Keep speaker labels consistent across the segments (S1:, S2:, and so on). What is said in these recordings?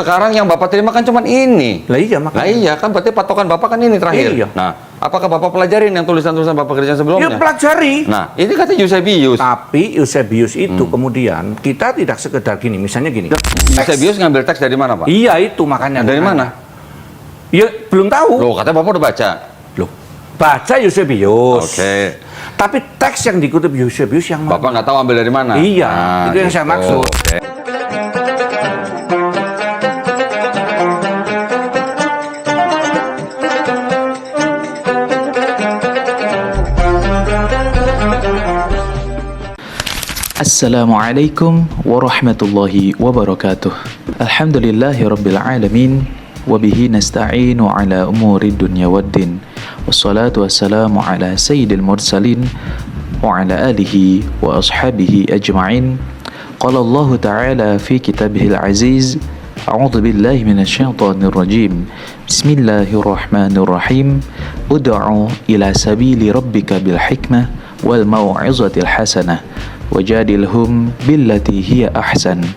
S1: sekarang yang Bapak terima kan cuma ini.
S2: Lah iya, makanya.
S1: Lah iya, kan berarti patokan Bapak kan ini terakhir.
S2: Iya.
S1: Nah, apakah Bapak pelajarin yang tulisan-tulisan Bapak kerja sebelumnya?
S2: Ya pelajari.
S1: Nah, ini kata Eusebius.
S2: Tapi Eusebius itu kemudian kita tidak sekedar gini, misalnya gini.
S1: Eusebius ngambil teks dari mana, Pak?
S2: Iya itu makanya.
S1: Dari mana?
S2: Ya belum tahu.
S1: Loh, katanya Bapak udah baca.
S2: Loh, baca Eusebius.
S1: Oke.
S2: Tapi teks yang dikutip Eusebius yang mana?
S1: Bapak nggak tahu ambil dari mana?
S2: Iya,
S1: Nah,
S2: itu yang saya maksud.
S1: Oke.
S3: Assalamualaikum warahmatullahi wabarakatuh. Alhamdulillahi rabbil alamin, wabihi nasta'inu ala umuri dunya waddin, wassalatu wassalamu ala sayyidil mursalin wa ala alihi wa ashabihi ajma'in. Qala Allah ta'ala fi kitabihil aziz, a'udzu billahi minasyaitonir rajim. Bismillahirrahmanirrahim. Ud'u ila sabili rabbika bil hikmah wal mau'izatil hasanah wajadilhum billati hiya ahsan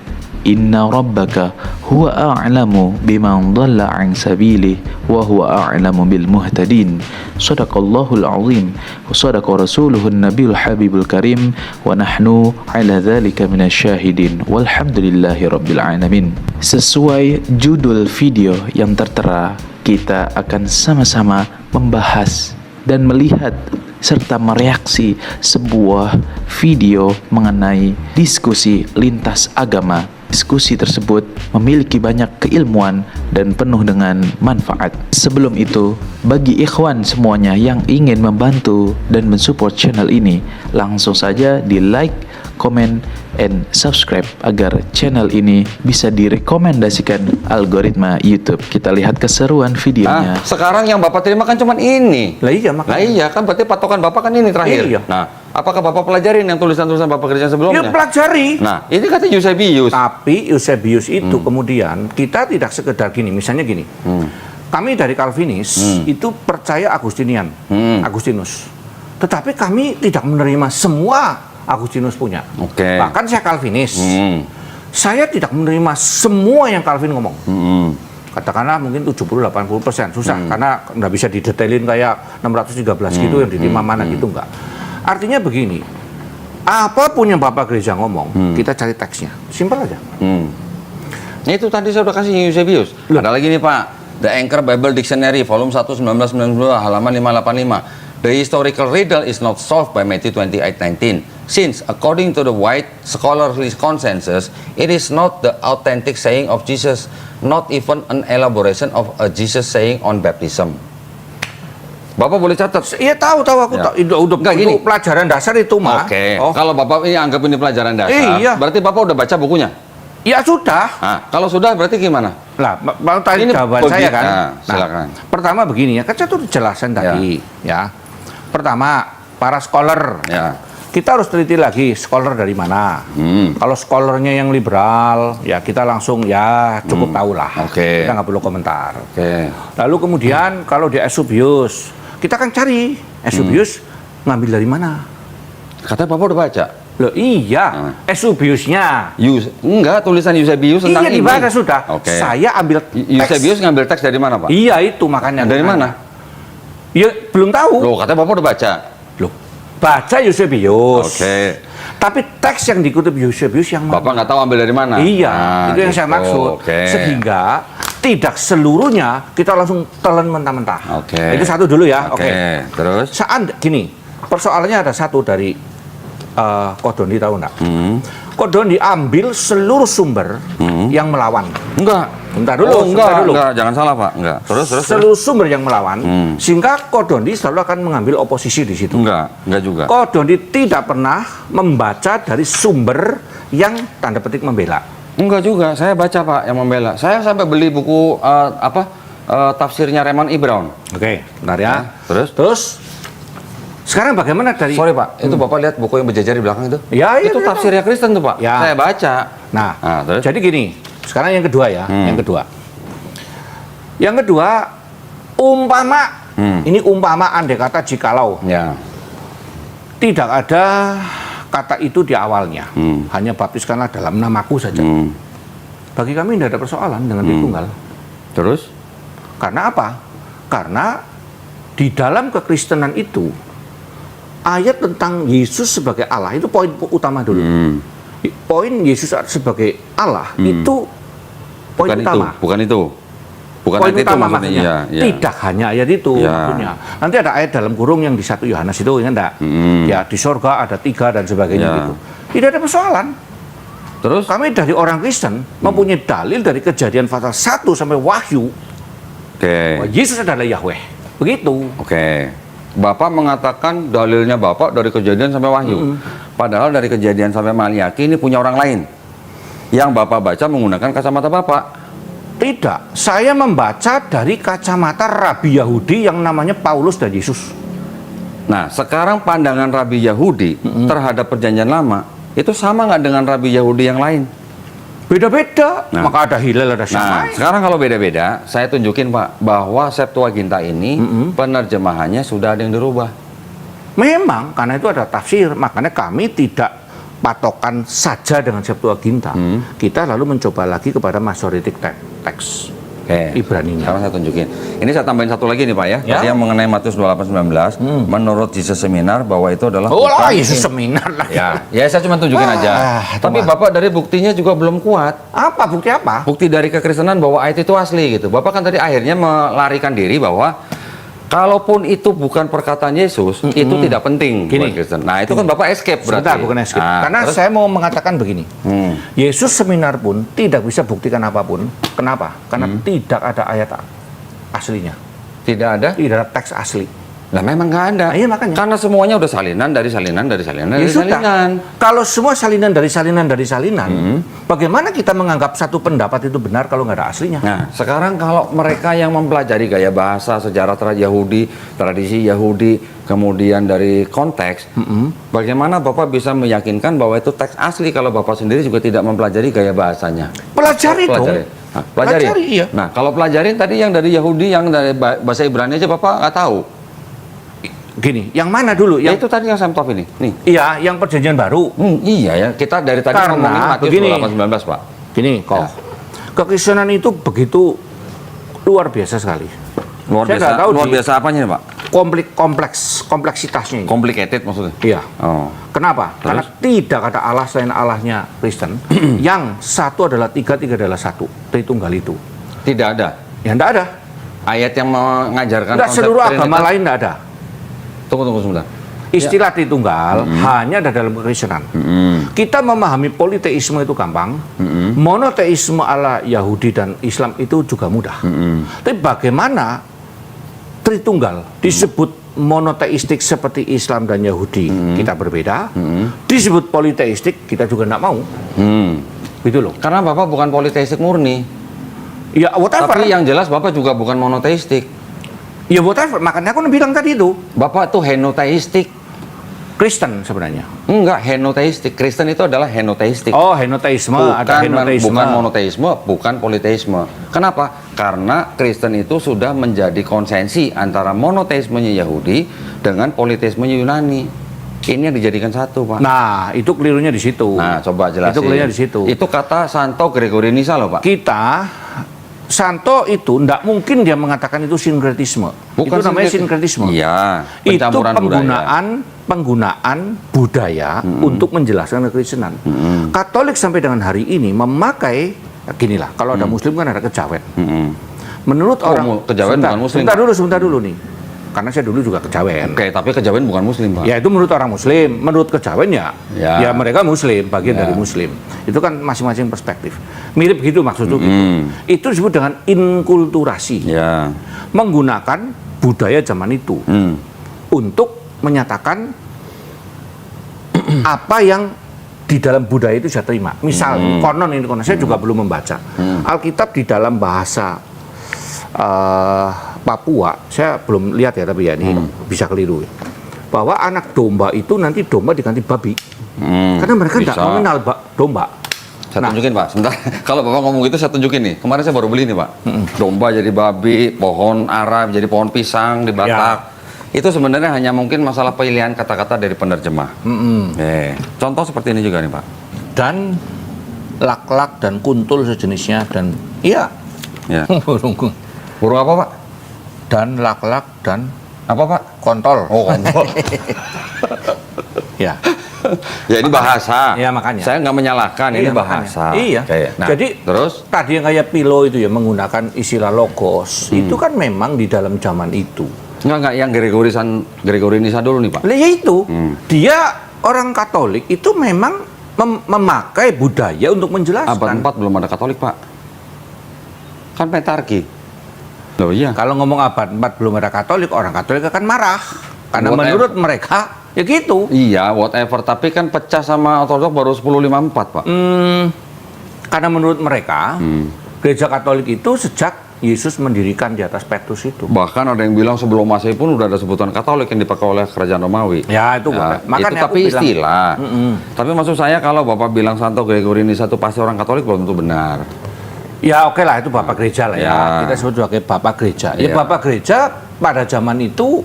S3: inna rabbaka huwa a'lamu biman dhalla an sabilihi wa huwa a'lamu bil muhtadin. Shadaqallahul azim wa shadaqa rasuluhun nabiyul habibul karim wa nahnu ala dzalika minasyahidin walhamdulillahi rabbil alamin. Sesuai judul video yang tertera, kita akan sama-sama membahas dan melihat serta mereaksi sebuah video mengenai diskusi lintas agama. Diskusi tersebut memiliki banyak keilmuan dan penuh dengan manfaat. Sebelum itu, bagi ikhwan semuanya yang ingin membantu dan mensupport channel ini, langsung saja di like, comment, and subscribe agar channel ini bisa direkomendasikan algoritma YouTube. Kita lihat keseruan videonya.
S1: Sekarang yang Bapak terima kan cuma ini.
S2: Lah iya, makanya.
S1: Lah iya, kan berarti patokan Bapak kan ini terakhir.
S2: Iya.
S1: Nah, apakah Bapak pelajarin yang tulisan-tulisan Bapak kerja sebelumnya?
S2: Ya pelajari.
S1: Nah, ini kata Eusebius.
S2: Tapi Eusebius itu kemudian kita tidak sekedar gini, misalnya gini. Kami dari Calvinis itu percaya Agustinian, Agustinus. Tetapi kami tidak menerima semua Agustinus punya.
S1: Oke.
S2: Bahkan saya Calvinis. Saya tidak menerima semua yang Calvin ngomong. Katakanlah mungkin 70-80%. Susah karena nggak bisa didetailin kayak 613 gitu yang diterima mana gitu enggak. Artinya begini. Apapun yang Bapak Gereja ngomong, kita cari teksnya. Simpel aja.
S1: Nah, itu tadi saya udah kasih Eusebius. Ada lagi nih, Pak. The Anchor Bible Dictionary, volume 1, 1992, halaman 585. The historical riddle is not solved by Matthew 28:19. Since, according to the wide scholarly consensus, it is not the authentic saying of Jesus, not even an elaboration of a Jesus saying on baptism. Bapak boleh catat?
S2: Iya tahu aku
S1: Ya.
S2: tahu. Udah
S1: Nggak,
S2: itu
S1: gini.
S2: pelajaran dasar itu mah.
S1: Oke.
S2: Oh.
S1: Kalau Bapak ini anggap ini pelajaran dasar,
S2: Iya.
S1: berarti Bapak udah baca bukunya?
S2: Ya sudah.
S1: Nah, kalau sudah berarti gimana?
S2: Lah, mau tadi
S1: Ini
S2: jawaban saya kan.
S1: nah, silakan.
S2: Pertama begini ya, kan saya tuh jelasin tadi ya. Pertama, para scholar.
S1: Ya.
S2: Kita harus teliti lagi scholar dari mana. Kalau scholarnya yang liberal, ya kita langsung ya cukup tahu lah.
S1: Oke.
S2: Kita nggak perlu komentar.
S1: Oke.
S2: Lalu kemudian kalau di Eusebius, kita kan cari Eusebius ngambil dari mana.
S1: Katanya Bapak udah baca?
S2: Loh iya, Eusebiusnya.
S1: Enggak, tulisan Eusebius tentang
S2: Iya
S1: ini.
S2: dibaca sudah.
S1: Oke.
S2: Saya ambil teks.
S1: Eusebius ngambil teks dari mana, Pak?
S2: Iya itu makanya.
S1: Dari mana?
S2: Ya belum tahu.
S1: Loh, katanya Bapak udah baca?
S2: Loh, baca Eusebius.
S1: Oke.
S2: Tapi teks yang dikutip Eusebius yang mana?
S1: Bapak nggak tahu ambil dari mana?
S2: Iya,
S1: Nah,
S2: itu yang saya
S1: gitu.
S2: maksud.
S1: Oke.
S2: Sehingga tidak seluruhnya kita langsung telan mentah-mentah.
S1: Oke.
S2: Itu satu dulu ya.
S1: Oke. Terus?
S2: Gini, persoalannya ada satu dari Kodoni, tahu nggak? Kodoni ambil seluruh sumber yang melawan.
S1: Enggak.
S2: Bentar dulu,
S1: Oh, enggak,
S2: sebentar dulu.
S1: enggak, jangan salah, Pak. Enggak. Terus.
S2: Seluruh sumber yang melawan, sehingga Kodoni selalu akan mengambil oposisi di situ.
S1: Enggak juga.
S2: Kodoni tidak pernah membaca dari sumber yang tanda petik membela.
S1: Enggak juga, saya baca, Pak, yang membela. Saya sampai beli buku tafsirnya Raymond E. Brown.
S2: Oke, bentar ya.
S1: Terus?
S2: Sekarang bagaimana dari...
S1: Sorry, Pak, itu Bapak lihat buku yang berjajar di belakang itu?
S2: Ya, iya,
S1: itu
S2: iya,
S1: tafsirnya Kristen tuh, Pak.
S2: Ya.
S1: Saya baca.
S2: Nah,
S1: terus?
S2: jadi gini, sekarang yang kedua ya, yang kedua. Yang kedua, umpama, ini umpama andai kata jikalau
S1: Ya.
S2: tidak ada kata itu di awalnya, hanya baptiskanlah dalam namaku saja. Bagi kami tidak ada persoalan dengan Tritunggal.
S1: Terus?
S2: Karena apa? Karena di dalam kekristenan itu ayat tentang Yesus sebagai Allah itu poin utama dulu. Poin Yesus sebagai Allah itu poin
S1: Bukan
S2: utama.
S1: itu, bukan itu. Bukan
S2: Poin
S1: ayat itu
S2: utama
S1: maksudnya.
S2: maksudnya.
S1: Ya, ya.
S2: Tidak hanya ayat itu
S1: Ya.
S2: maksudnya. Nanti ada ayat dalam kurung yang di 1 Yohanes itu, ingat enggak? Ya, di sorga ada 3 dan sebagainya
S1: Ya.
S2: gitu. Tidak ada persoalan.
S1: Terus?
S2: Kami dari orang Kristen mempunyai dalil dari Kejadian pasal 1 sampai Wahyu
S1: Oke.
S2: bahwa Yesus adalah Yahweh. Begitu.
S1: Oke. Bapak mengatakan dalilnya Bapak dari Kejadian sampai Wahyu. Padahal dari Kejadian sampai Maliaki ini punya orang lain. Yang Bapak baca menggunakan kacamata Bapak.
S2: Tidak, saya membaca dari kacamata Rabi Yahudi yang namanya Paulus dan Yesus.
S1: Nah, sekarang pandangan Rabi Yahudi terhadap Perjanjian Lama itu sama nggak dengan Rabi Yahudi yang lain?
S2: Beda-beda,
S1: Nah.
S2: maka ada Hilal, ada
S1: Nah,
S2: Syamai.
S1: sekarang kalau beda-beda, saya tunjukin Pak bahwa Septuaginta ini penerjemahannya sudah ada yang dirubah.
S2: Memang, karena itu ada tafsir, makanya kami tidak patokan saja dengan Septuaginta. Kita lalu mencoba lagi kepada Masoretic text
S1: Oke.
S2: Ibraninya.
S1: Sekarang saya tunjukin. Ini saya tambahin satu lagi nih Pak ya.
S2: Ya.
S1: Tadi yang mengenai Matius 28:19, menurut Jesus Seminar bahwa itu adalah
S2: Oh lah,
S1: bukan-
S2: Yesus seminar lagi.
S1: Ya saya cuma tunjukin aja. Tapi
S2: teman.
S1: Bapak dari buktinya juga belum kuat.
S2: Apa, bukti apa?
S1: Bukti dari kekristenan bahwa ayat itu asli gitu. Bapak kan tadi akhirnya melarikan diri bahwa kalaupun itu bukan perkataan Yesus, itu tidak penting
S2: Gini.
S1: buat Kristen. Nah, itu kan Bapak escape berarti.
S2: Sebentar, bukan escape.
S1: Nah,
S2: Karena
S1: terus?
S2: saya mau mengatakan begini.
S1: Hmm.
S2: Yesus seminar pun tidak bisa buktikan apapun. Kenapa? Karena tidak ada ayat aslinya.
S1: Tidak ada.
S2: Tidak ada teks asli.
S1: Lah memang nggak ada.
S2: Iya, makanya.
S1: Karena semuanya udah salinan dari salinan dari salinan
S2: Ya
S1: dari
S2: sudah.
S1: salinan.
S2: Kalau semua salinan dari salinan dari salinan, bagaimana kita menganggap satu pendapat itu benar kalau nggak ada aslinya?
S1: Nah, sekarang kalau mereka yang mempelajari gaya bahasa, sejarah Yahudi, tradisi Yahudi, kemudian dari konteks, bagaimana Bapak bisa meyakinkan bahwa itu teks asli kalau Bapak sendiri juga tidak mempelajari gaya bahasanya?
S2: Pelajari dong.
S1: Nah, pelajari.
S2: Pelajari, iya.
S1: Nah, kalau pelajarin tadi yang dari Yahudi, yang dari bahasa Ibrani aja Bapak nggak tahu.
S2: Gini, yang mana dulu?
S1: Ya
S2: Yang
S1: itu tadi yang Sam Tov ini. Nih.
S2: iya, yang perjanjian baru.
S1: Iya ya, kita dari tadi
S2: Karena
S1: ngomongin Matius
S2: begini.
S1: 28:19, Pak.
S2: Gini, kok.
S1: Ya.
S2: Kekristenan itu begitu luar biasa sekali.
S1: Luar
S2: Saya
S1: biasa.
S2: nggak tahu
S1: Luar
S2: di-
S1: biasa apanya nih, Pak?
S2: Kompleksitasnya ini.
S1: Complicated maksudnya.
S2: Iya.
S1: Oh.
S2: Kenapa? Karena tidak ada Allah selain Allahnya Kristen. Yang satu adalah tiga, tiga adalah satu. Tritunggal itu.
S1: Tidak ada
S2: Ya enggak ada.
S1: ayat yang mengajarkan
S2: Enggak,
S1: konsep
S2: seluruh agama
S1: Trinitas.
S2: lain enggak ada.
S1: Tunggu sebentar.
S2: Istilah Tritunggal hanya ada dalam kekristenan. Kita memahami politeisme itu gampang. Monoteisme ala Yahudi dan Islam itu juga mudah. Tapi bagaimana Tritunggal disebut monoteistik seperti Islam dan Yahudi kita berbeda, disebut politeistik kita juga enggak mau. Gitu loh.
S1: Karena Bapak bukan politeistik murni.
S2: Ya whatever.
S1: Tapi yang jelas Bapak juga bukan monoteistik.
S2: Ya whatever. Makanya aku bilang tadi itu
S1: Bapak tuh henoteistik.
S2: Kristen sebenarnya.
S1: Enggak, henoteistik. Kristen itu adalah henoteistik.
S2: Oh, henoteisme, ada henoteisme.
S1: bukan monoteisme, bukan politeisme. Kenapa? Karena Kristen itu sudah menjadi konsensi antara monoteismenya Yahudi dengan politeismenya Yunani. Ini yang dijadikan satu, Pak.
S2: Nah, itu kelirunya di situ.
S1: Nah, coba jelasin.
S2: Itu kelirunya di situ.
S1: Itu kata Santo Gregory Nisa loh, Pak.
S2: Santo itu tidak mungkin dia mengatakan itu sinkretisme. Itu namanya sinkretisme.
S1: Iya,
S2: Itu
S1: pencampuran budaya.
S2: penggunaan budaya untuk menjelaskan kekristenan. Katolik sampai dengan hari ini memakai ginilah, kalau ada Muslim kan ada kejawen. Menurut orang
S1: kejawen bukan Muslim.
S2: Sebentar dulu nih. Karena saya dulu juga kejawen.
S1: Oke, tapi kejawen bukan Muslim, Pak.
S2: Ya itu menurut orang Muslim, menurut kejawen ya mereka Muslim, bagian
S1: Ya.
S2: dari Muslim. Itu kan masing-masing perspektif. Mirip gitu maksudnya gitu. Itu disebut dengan inkulturasi.
S1: Ya.
S2: Menggunakan budaya zaman itu untuk menyatakan apa yang di dalam budaya itu saya terima. Misal konon saya juga belum membaca. Alkitab di dalam bahasa Papua, saya belum lihat ya, tapi ya ini bisa keliru. Bahwa anak domba itu nanti domba diganti babi. Karena mereka tidak
S1: Bisa.
S2: mengenal domba.
S1: Saya tunjukin, Pak. Sebentar. Kalau Bapak ngomong gitu, saya tunjukin nih. Kemarin saya baru beli nih, Pak. Domba jadi babi, pohon ara jadi pohon pisang di Batak. Itu sebenarnya hanya mungkin masalah pilihan kata-kata dari penerjemah. Contoh seperti ini juga nih, Pak.
S2: Dan lak-lak dan kuntul sejenisnya dan iya
S1: Ya.
S2: burung
S1: Burung apa, Pak?
S2: dan lak-lak dan
S1: Apa, Pak?
S2: kontol.
S1: Oh, kontol.
S2: Ya.
S1: Ya ini bahasa.
S2: Ya, makanya.
S1: Saya nggak menyalahkan, ini
S2: Iya, makanya.
S1: bahasa.
S2: Iya.
S1: Nah,
S2: Jadi
S1: terus
S2: tadi yang kayak Pilo itu ya menggunakan istilah logos. Itu kan memang di dalam zaman itu.
S1: nggak yang Gregory Nisa dulu nih, Pak.
S2: Lah ya itu, dia orang Katolik itu memang memakai budaya untuk
S1: Abad
S2: menjelaskan.
S1: 4 belum ada Katolik, Pak. Kan petarki. Loh iya.
S2: Kalau ngomong abad 4 belum ada Katolik, orang Katolik akan marah. Karena
S1: Whatever.
S2: menurut mereka ya gitu.
S1: Iya, whatever. Tapi kan pecah sama Ortodok baru 1054, Pak.
S2: Karena menurut mereka gereja Katolik itu sejak Yesus mendirikan di atas Petrus itu.
S1: Bahkan ada yang bilang sebelum Masehi pun udah ada sebutan Katolik yang dipakai oleh kerajaan Romawi.
S2: Ya itu
S1: Nah,
S2: makanya
S1: itu
S2: aku
S1: tapi
S2: bilang,
S1: istilah. Tapi maksud saya kalau Bapak bilang Santo Gregory Nisa itu pasti orang Katolik belum tentu benar.
S2: ya oke lah itu Bapak Gereja lah ya.
S1: Ya.
S2: Kita sebut sebagai Bapak Gereja. Ya
S1: Ya.
S2: Bapak Gereja pada zaman itu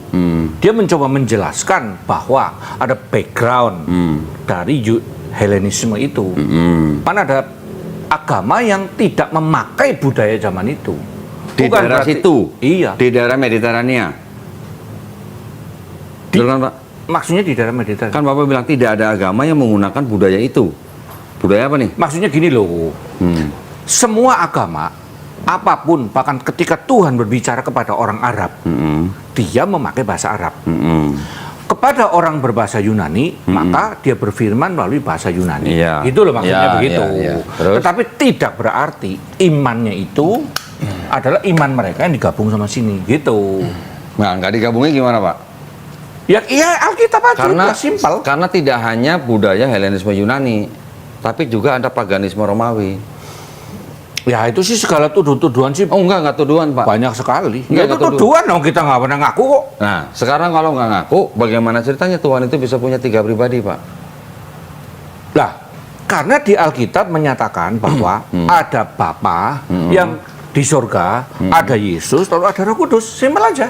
S2: dia mencoba menjelaskan bahwa ada background dari Helenisme itu. Mana ada agama yang tidak memakai budaya zaman itu.
S1: Di
S2: Bukan
S1: daerah
S2: berarti-
S1: situ.
S2: Iya.
S1: Di daerah Mediterania. Betul kan, Pak?
S2: Maksudnya di daerah Mediterania.
S1: Kan Bapak bilang tidak ada agama yang menggunakan budaya itu. Budaya apa nih?
S2: Maksudnya gini loh. Semua agama apapun, bahkan ketika Tuhan berbicara kepada orang Arab, dia memakai bahasa Arab. Kepada orang berbahasa Yunani, maka dia berfirman melalui bahasa Yunani.
S1: Iya.
S2: Itu loh maksudnya
S1: Iya,
S2: begitu.
S1: iya, iya. Terus?
S2: Tetapi tidak berarti imannya itu adalah iman mereka yang digabung sama sini, gitu.
S1: Nah, nggak digabungin gimana, Pak?
S2: Ya iya Alkitab aja,
S1: Karena
S2: udah simpel.
S1: Karena tidak hanya budaya Helenisme Yunani, tapi juga ada paganisme Romawi.
S2: Ya itu sih segala tuduhan sih
S1: Oh enggak tuduhan, Pak.
S2: banyak sekali.
S1: Enggak,
S2: Ya itu
S1: nggak
S2: tuduhan dong, kita nggak pernah ngaku kok.
S1: Nah, sekarang kalau nggak ngaku, bagaimana ceritanya Tuhan itu bisa punya 3 pribadi, Pak?
S2: Lah, karena di Alkitab menyatakan bahwa ada Bapa yang di surga, ada Yesus, lalu ada Roh Kudus, simpel aja.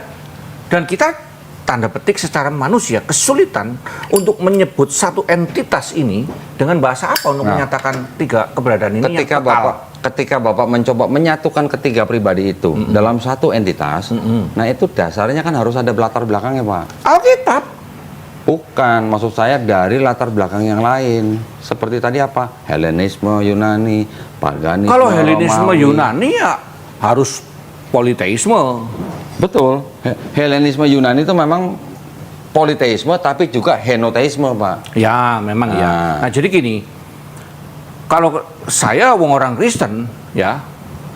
S2: Dan kita tanda petik secara manusia kesulitan untuk menyebut satu entitas ini dengan bahasa apa untuk
S1: Nah,
S2: menyatakan 3 keberadaan ini
S1: Ketika
S2: yang kekal.
S1: ketika Bapak mencoba menyatukan ketiga pribadi itu dalam satu entitas, nah itu dasarnya kan harus ada latar belakangnya, Pak.
S2: Alkitab.
S1: Bukan, maksud saya dari latar belakang yang lain. Seperti tadi apa? Helenisme Yunani, paganisme
S2: Kalau Helenisme
S1: Romawi.
S2: Yunani ya harus politeisme.
S1: Betul. Helenisme Yunani itu memang politeisme tapi juga henoteisme, Pak.
S2: Ya, memang ya. Nah, jadi gini, kalau saya wong orang Kristen, ya,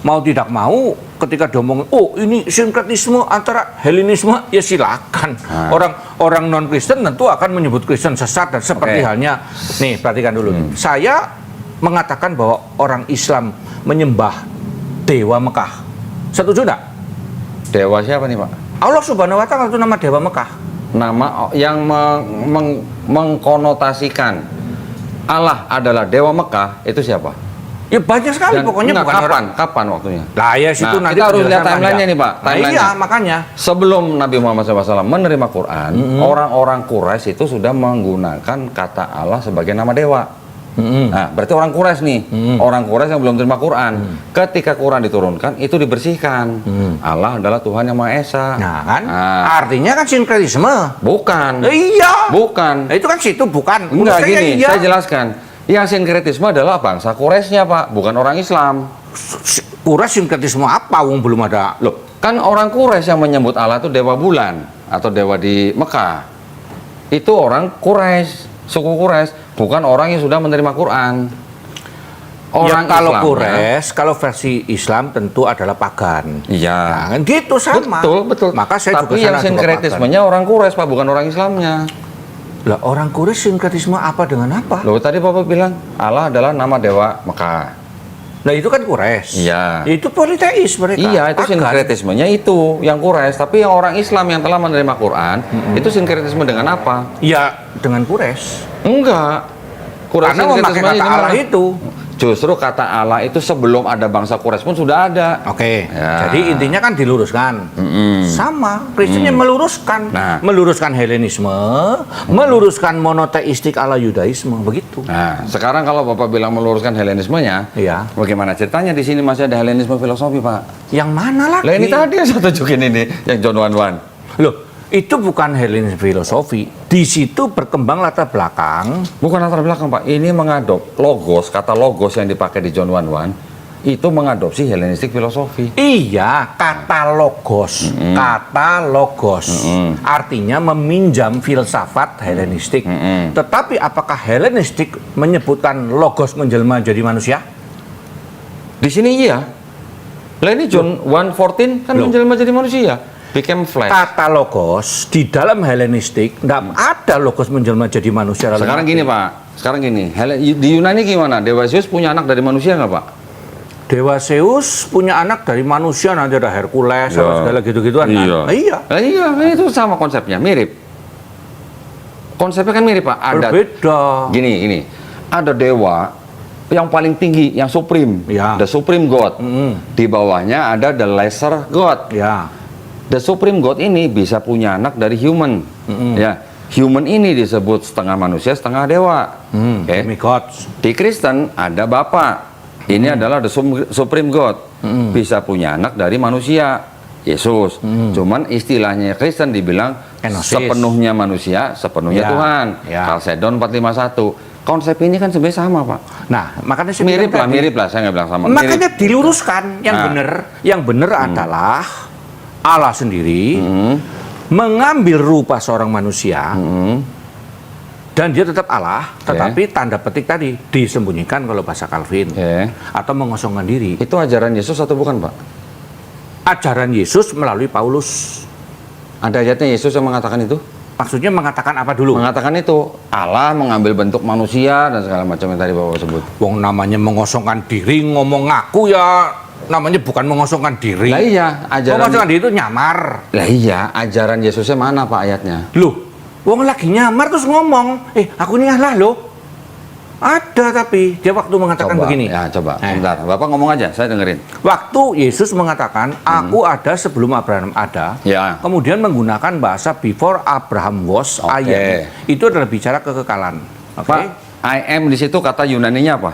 S2: mau tidak mau ketika diomongin, oh ini sinkretisme antara Helenisme, ya silakan. Orang non Kristen tentu akan menyebut Kristen sesat dan seperti
S1: Oke.
S2: halnya, nih perhatikan dulu. Saya mengatakan bahwa orang Islam menyembah Dewa Mekah. Setuju enggak?
S1: Dewa siapa nih, Pak?
S2: Allah Subhanahu wa Ta'ala itu nama Dewa Mekah.
S1: Nama yang mengkonotasikan Allah adalah Dewa Mekah itu siapa?
S2: Ya banyak sekali
S1: Dan
S2: pokoknya
S1: enggak,
S2: bukan orang.
S1: kapan waktunya?
S2: Lah ya situ
S1: Nah,
S2: nanti
S1: kita harus lihat
S2: penjelasan
S1: timeline-nya
S2: panjang.
S1: nih, Pak.
S2: Nah,
S1: Timeline-nya.
S2: iya makanya.
S1: Sebelum Nabi Muhammad SAW menerima Quran, orang-orang Quraisy itu sudah menggunakan kata Allah sebagai nama dewa. Nah, berarti orang Quraisy nih, orang Quraisy yang belum terima Quran. Ketika Quran diturunkan, itu dibersihkan. Allah adalah Tuhan yang Maha Esa.
S2: Nah kan,
S1: Nah,
S2: artinya kan sinkretisme.
S1: bukan,
S2: Iya.
S1: bukan.
S2: Nah, itu kan situ bukan.
S1: Enggak
S2: Menurut saya
S1: gini,
S2: iya.
S1: saya jelaskan. Yang sinkretisme adalah bangsa Quraisynya, Pak, bukan orang Islam.
S2: Quraisy sinkretisme apa? Wong belum ada.
S1: Loh, kan orang Quraisy yang menyebut Allah itu dewa bulan atau dewa di Mekah. Itu orang Quraisy, suku Quraisy, bukan orang yang sudah menerima Quran.
S2: Orang kalau
S1: Islamnya-
S2: Quraisy, kalau versi Islam tentu adalah pagan.
S1: Iya.
S2: Nah, kan gitu sama.
S1: Betul.
S2: Maka saya
S1: Tapi
S2: juga
S1: yang
S2: sana juga
S1: sinkretismenya orang Quraisy, Pak, bukan orang Islamnya.
S2: pagan. Lah orang Quraisy sinkretisme apa dengan apa?
S1: Loh, tadi Bapak bilang Allah adalah nama dewa Mekah.
S2: Nah itu kan Quraisy.
S1: Iya.
S2: Itu politeis mereka.
S1: Iya, itu
S2: Pagan.
S1: sinkretismenya itu yang Quraisy. Tapi yang orang Islam yang telah menerima Quran, itu sinkretisme dengan apa?
S2: Iya dengan Quraisy.
S1: Enggak.
S2: Karena memakai
S1: sinkretismenya
S2: kata
S1: gimana?
S2: Allah itu.
S1: Justru kata Allah itu sebelum ada bangsa Quraisy pun sudah ada.
S2: Oke.
S1: Ya.
S2: Jadi intinya kan diluruskan. Sama, Kristennya meluruskan,
S1: Nah.
S2: meluruskan Helenisme, meluruskan monoteistik ala Yudaisme, begitu.
S1: Nah, sekarang kalau Bapak bilang meluruskan Helenismenya,
S2: Iya.
S1: bagaimana ceritanya di sini masih ada Helenisme filosofi, Pak?
S2: Yang mana lagi?
S1: Lah ini tadi yang saya tunjukin ini, yang John Wan.
S2: Loh, itu bukan Helenisme filosofi. Di situ berkembang latar belakang.
S1: Bukan latar belakang, Pak. Ini mengadop logos, kata logos yang dipakai di John Wan itu mengadopsi Helenistik filosofi.
S2: Iya, kata logos. Kata logos. Artinya meminjam filsafat Helenistik. Tetapi apakah Helenistik menyebutkan logos menjelma jadi manusia?
S1: Di sini iya. Lah ini John 1:14 kan
S2: Loh.
S1: menjelma jadi manusia, became flesh.
S2: Kata logos di dalam Helenistik nggak ada logos menjelma jadi manusia. lalu
S1: Sekarang
S2: mati.
S1: gini, Pak. Sekarang gini, di Yunani gimana? Dewa Zeus punya anak dari manusia nggak, Pak?
S2: Dewa Zeus punya anak dari manusia, nanti ada Hercules sama
S1: Ya.
S2: segala gitu-gituan. kan?
S1: Iya.
S2: Iya.
S1: Lah iya, itu sama konsepnya, mirip. Konsepnya kan mirip, Pak. Ada
S2: Berbeda.
S1: gini. Ada dewa yang paling tinggi, yang supreme,
S2: Ya.
S1: the supreme god. Di bawahnya ada the lesser god.
S2: Ya.
S1: The supreme god ini bisa punya anak dari human. Ya, human ini disebut setengah manusia, setengah dewa. Oke.
S2: Demigods.
S1: Di Kristen ada Bapa. Ini adalah the supreme god. Bisa punya anak dari manusia, Yesus. Cuman istilahnya Kristen dibilang
S2: Kenosis.
S1: sepenuhnya manusia, sepenuhnya
S2: Ya,
S1: Tuhan.
S2: ya.
S1: Chalcedon 451. Konsep ini kan sebenarnya sama, Pak.
S2: Nah, makanya saya
S1: Mirip
S2: bilang tadi,
S1: lah, saya nggak bilang sama.
S2: makanya
S1: Mirip.
S2: diluruskan yang
S1: Nah.
S2: benar. Yang benar adalah Allah sendiri mengambil rupa seorang manusia dan dia tetap Allah, tetapi tanda petik tadi disembunyikan kalau bahasa Calvin
S1: Oke.
S2: atau mengosongkan diri.
S1: Itu ajaran Yesus atau bukan, Pak?
S2: Ajaran Yesus melalui Paulus.
S1: Ada ayatnya Yesus yang mengatakan itu?
S2: Maksudnya mengatakan apa dulu?
S1: Mengatakan itu Allah mengambil bentuk manusia dan segala macam yang tadi Bapak sebut.
S2: Wong namanya mengosongkan diri, ngomong ngaku ya namanya bukan mengosongkan diri.
S1: Lah iya, ajaran
S2: Mengosongkan diri itu nyamar.
S1: Lah iya, ajaran Yesusnya mana, Pak, ayatnya?
S2: Loh, wong lagi nyamar terus ngomong, aku ini Allah loh. Ada tapi dia waktu mengatakan begini.
S1: Ya, coba.
S2: Eh.
S1: Sebentar, Bapak ngomong aja, saya dengerin.
S2: Waktu Yesus mengatakan, aku ada sebelum Abraham ada,
S1: Ya.
S2: kemudian menggunakan bahasa before Abraham was,
S1: Oke.
S2: I am. Itu adalah bicara kekekalan. Oke?
S1: Pak, I am di situ kata Yunaninya apa?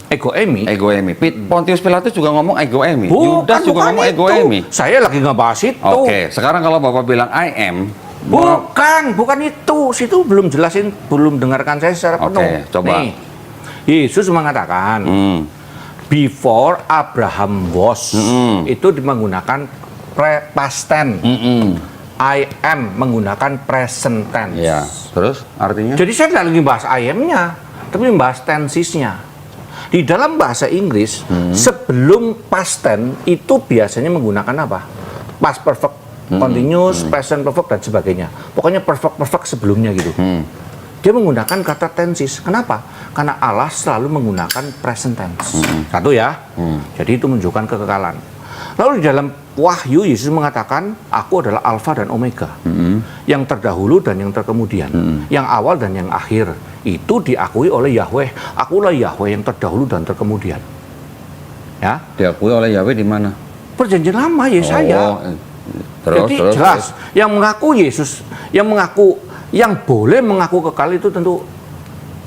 S2: Ego emi.
S1: Ego emi. Pontius Pilatus juga ngomong ego emi. Yudas juga ngomong ego emi.
S2: Saya lagi ngebahas itu.
S1: Oke, sekarang kalau Bapak bilang I am,
S2: Bukan itu. Situ belum jelasin, belum dengarkan saya secara
S1: Oke,
S2: penuh.
S1: coba.
S2: Nih, Yesus mengatakan, before Abraham was, itu menggunakan past tense. I am menggunakan present tense.
S1: Ya, terus artinya?
S2: Jadi saya tidak lagi bahas I am-nya, tapi membahas tensesnya. Di dalam bahasa Inggris, sebelum past tense itu biasanya menggunakan apa? Past perfect, continuous, present perfect, dan sebagainya. Pokoknya perfect sebelumnya gitu. Dia menggunakan kata tenses. Kenapa? Karena Allah selalu menggunakan present tense. Satu ya. Jadi itu menunjukkan kekekalan. Lalu di dalam Wahyu, Yesus mengatakan, aku adalah Alfa dan Omega. Yang terdahulu dan yang terkemudian. Yang awal dan yang akhir. Itu diakui oleh Yahweh. Akulah Yahweh yang terdahulu dan terkemudian. Ya.
S1: Diakui oleh Yahweh di mana?
S2: Perjanjian lama Yesaya. Jadi jelas. Yang mengaku Yesus, yang boleh mengaku kekal itu tentu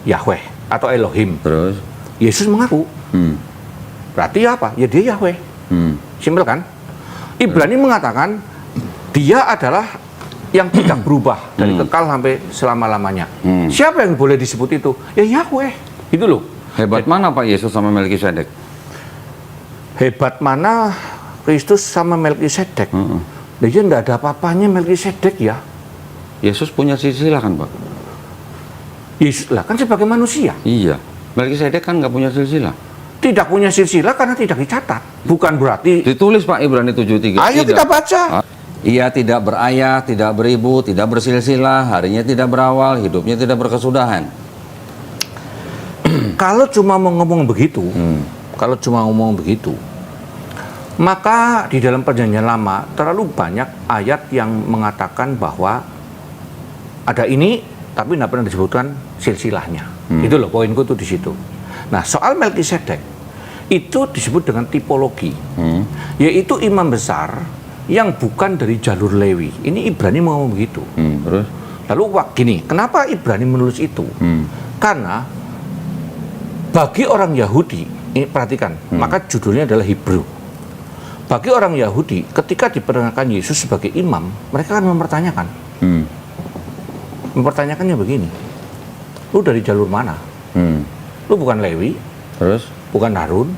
S2: Yahweh atau Elohim.
S1: Terus?
S2: Yesus mengaku. Berarti apa? Ya dia Yahweh. Simpel kan? Ibrani mengatakan dia adalah yang tidak berubah dari kekal sampai selama-lamanya. Siapa yang boleh disebut itu? Ya Yahweh. Itu loh.
S1: Hebat mana Pak Yesus sama Melkisedek?
S2: Hebat mana Kristus sama Melkisedek? Dia tidak ada apa-apanya Melkisedek ya.
S1: Yesus punya silsilah kan Pak?
S2: Yesus lah kan sebagai manusia.
S1: Iya. Melkisedek kan nggak punya silsilah.
S2: Tidak punya silsilah karena tidak dicatat. Bukan berarti.
S1: Ditulis Pak Ibrani 7:3.
S2: Ayo kita baca.
S1: Ia tidak berayah, tidak beribu, tidak bersilsilah, harinya tidak berawal, hidupnya tidak berkesudahan.
S2: Kalau cuma mau ngomong begitu, maka di dalam perjanjian lama terlalu banyak ayat yang mengatakan bahwa ada ini, tapi tidak pernah disebutkan silsilahnya. Itu loh poinku tuh di situ. Nah, soal Melkisedek itu disebut dengan tipologi, yaitu imam besar yang bukan dari jalur Lewi. Ini Ibrani mau ngomong begitu.
S1: Terus?
S2: Lalu gini, kenapa Ibrani menulis itu? Karena bagi orang Yahudi, ini perhatikan, maka judulnya adalah Hebrew. Bagi orang Yahudi, ketika diperkenalkan Yesus sebagai imam, mereka akan mempertanyakan. Mempertanyakannya begini, lu dari jalur mana? Lu bukan Lewi,
S1: Terus?
S2: bukan Harun,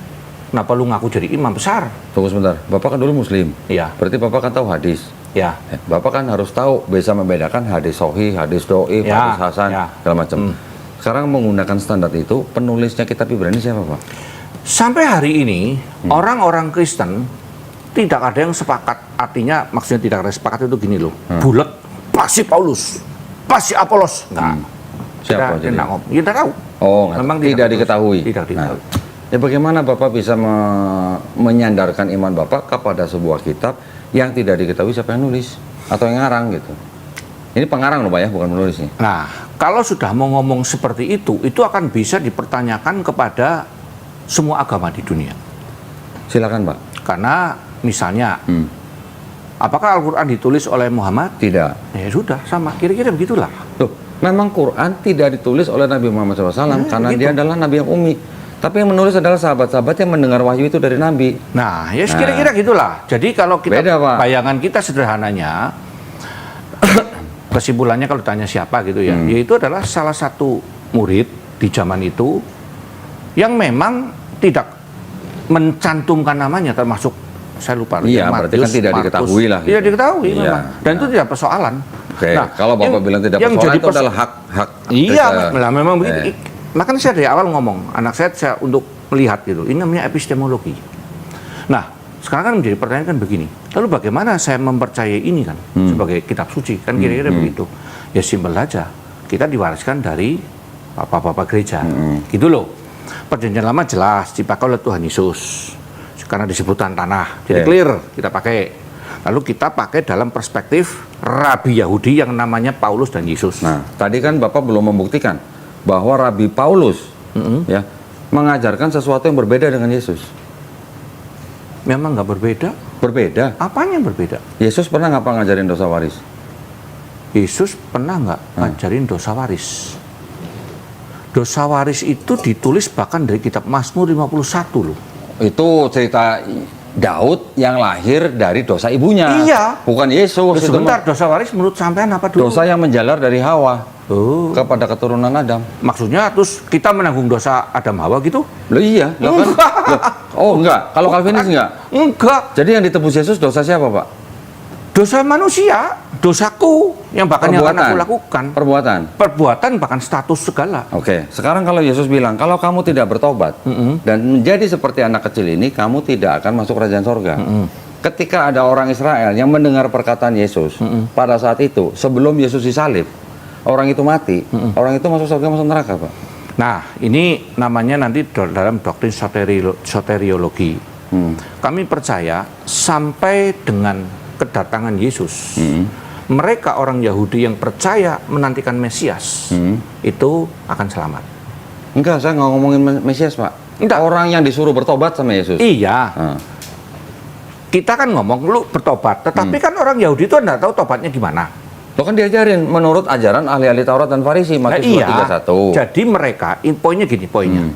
S2: kenapa lu ngaku jadi imam besar?
S1: Tunggu sebentar. Bapak kan dulu Muslim.
S2: Ya,
S1: Berarti Bapak kan tahu hadis.
S2: ya,
S1: Bapak kan harus tahu, bisa membedakan hadis sahih, hadis dhaif,
S2: Ya,
S1: hadis hasan,
S2: ya.
S1: segala macam. Sekarang menggunakan standar itu, penulisnya kitab Ibrani siapa, Pak?
S2: sampai hari ini orang-orang Kristen tidak ada yang sepakat. Artinya maksudnya tidak ada yang sepakat itu gini loh, bulat, pasti Paulus, pasti Apolos, enggak.
S1: Siapa
S2: Kita
S1: jadi?
S2: tidak ngomong, kita tahu.
S1: Oh,
S2: Memang
S1: tidak diketahui.
S2: Tidak diketahui.
S1: Nah, ya bagaimana Bapak bisa menyandarkan iman Bapak kepada sebuah kitab yang tidak diketahui siapa yang nulis atau yang ngarang gitu? Ini pengarang loh Pak ya, bukan penulis nih.
S2: Nah, kalau sudah mau ngomong seperti itu akan bisa dipertanyakan kepada semua agama di dunia.
S1: Silakan Pak.
S2: Karena misalnya, apakah Al-Quran ditulis oleh Muhammad?
S1: Tidak.
S2: Ya sudah, sama. Kira-kira begitulah.
S1: Loh, memang Quran tidak ditulis oleh Nabi Muhammad SAW karena
S2: begitu.
S1: dia adalah Nabi yang ummi. Tapi yang menulis adalah sahabat-sahabat yang mendengar wahyu itu dari Nabi.
S2: Nah, ya kira-kira gitulah. Jadi kalau kita,
S1: Beda, Pak.
S2: bayangan kita sederhananya, kesimpulannya kalau tanya siapa gitu ya, yaitu adalah salah satu murid di zaman itu yang memang tidak mencantumkan namanya, termasuk saya lupa.
S1: Iya, berarti kan tidak diketahui lah gitu.
S2: Tidak diketahui
S1: Iya.
S2: memang. Dan itu tidak persoalan.
S1: Oke, kalau Bapak bilang tidak
S2: yang
S1: persoalan
S2: jadi
S1: itu adalah hak
S2: Iya,
S1: kita.
S2: lah memang begitu. Makanya saya dari awal ngomong, anak saya untuk melihat gitu. Ini namanya epistemologi. Nah, sekarang kan menjadi pertanyaan kan begini. Lalu bagaimana saya mempercayai ini kan sebagai kitab suci? Kan kira-kira begitu. Ya simpel aja. Kita diwariskan dari bapak-bapak gereja. Gitu loh. Perjanjian lama jelas dipakai oleh Tuhan Yesus. Karena disebutan tanah. Jadi clear kita pakai. Lalu kita pakai dalam perspektif Rabi Yahudi yang namanya Paulus dan Yesus.
S1: Nah, tadi kan Bapak belum membuktikan bahwa Rabi Paulus ya mengajarkan sesuatu yang berbeda dengan Yesus.
S2: Memang nggak berbeda.
S1: Berbeda.
S2: Apanya yang berbeda?
S1: Yesus pernah nggak ngajarin dosa waris?
S2: Yesus pernah nggak ngajarin dosa waris? Dosa waris itu ditulis bahkan dari kitab Mazmur 51 loh.
S1: Itu cerita Daud yang lahir dari dosa ibunya.
S2: Iya.
S1: Bukan Yesus.
S2: Loh,
S1: Itu
S2: sebentar, dosa waris menurut sampean apa dulu?
S1: dosa yang menjalar dari Hawa
S2: Oh,
S1: kepada keturunan Adam.
S2: maksudnya terus kita menanggung dosa Adam Hawa gitu?
S1: Loh iya, lah kan? Loh, oh enggak, kalau Calvinis enggak.
S2: Enggak,
S1: Jadi yang ditebus Yesus dosa siapa, Pak?
S2: dosa manusia, dosaku yang bahkan yang akan aku lakukan.
S1: Perbuatan.
S2: Perbuatan bahkan status segala.
S1: Oke, sekarang kalau Yesus bilang, kalau kamu tidak bertobat dan menjadi seperti anak kecil ini, kamu tidak akan masuk kerajaan sorga. Ketika ada orang Israel yang mendengar perkataan Yesus, pada saat itu, sebelum Yesus disalib, orang itu mati, orang itu masuk surga, masuk neraka, Pak.
S2: Nah, ini namanya nanti dalam doktrin soteriologi. Kami percaya sampai dengan kedatangan Yesus, mereka orang Yahudi yang percaya menantikan Mesias itu akan selamat.
S1: Enggak, saya nggak ngomongin Mesias, Pak.
S2: Enggak.
S1: Orang yang disuruh bertobat sama Yesus.
S2: Iya,
S1: Nah,
S2: kita kan ngomong lu bertobat, tetapi kan orang Yahudi itu nggak tahu tobatnya gimana.
S1: lo kan diajarin menurut ajaran ahli-ahli Taurat dan Farisi,
S2: Nah,
S1: Matius
S2: iya,
S1: 2:31.
S2: jadi mereka, poinnya gini poinnya,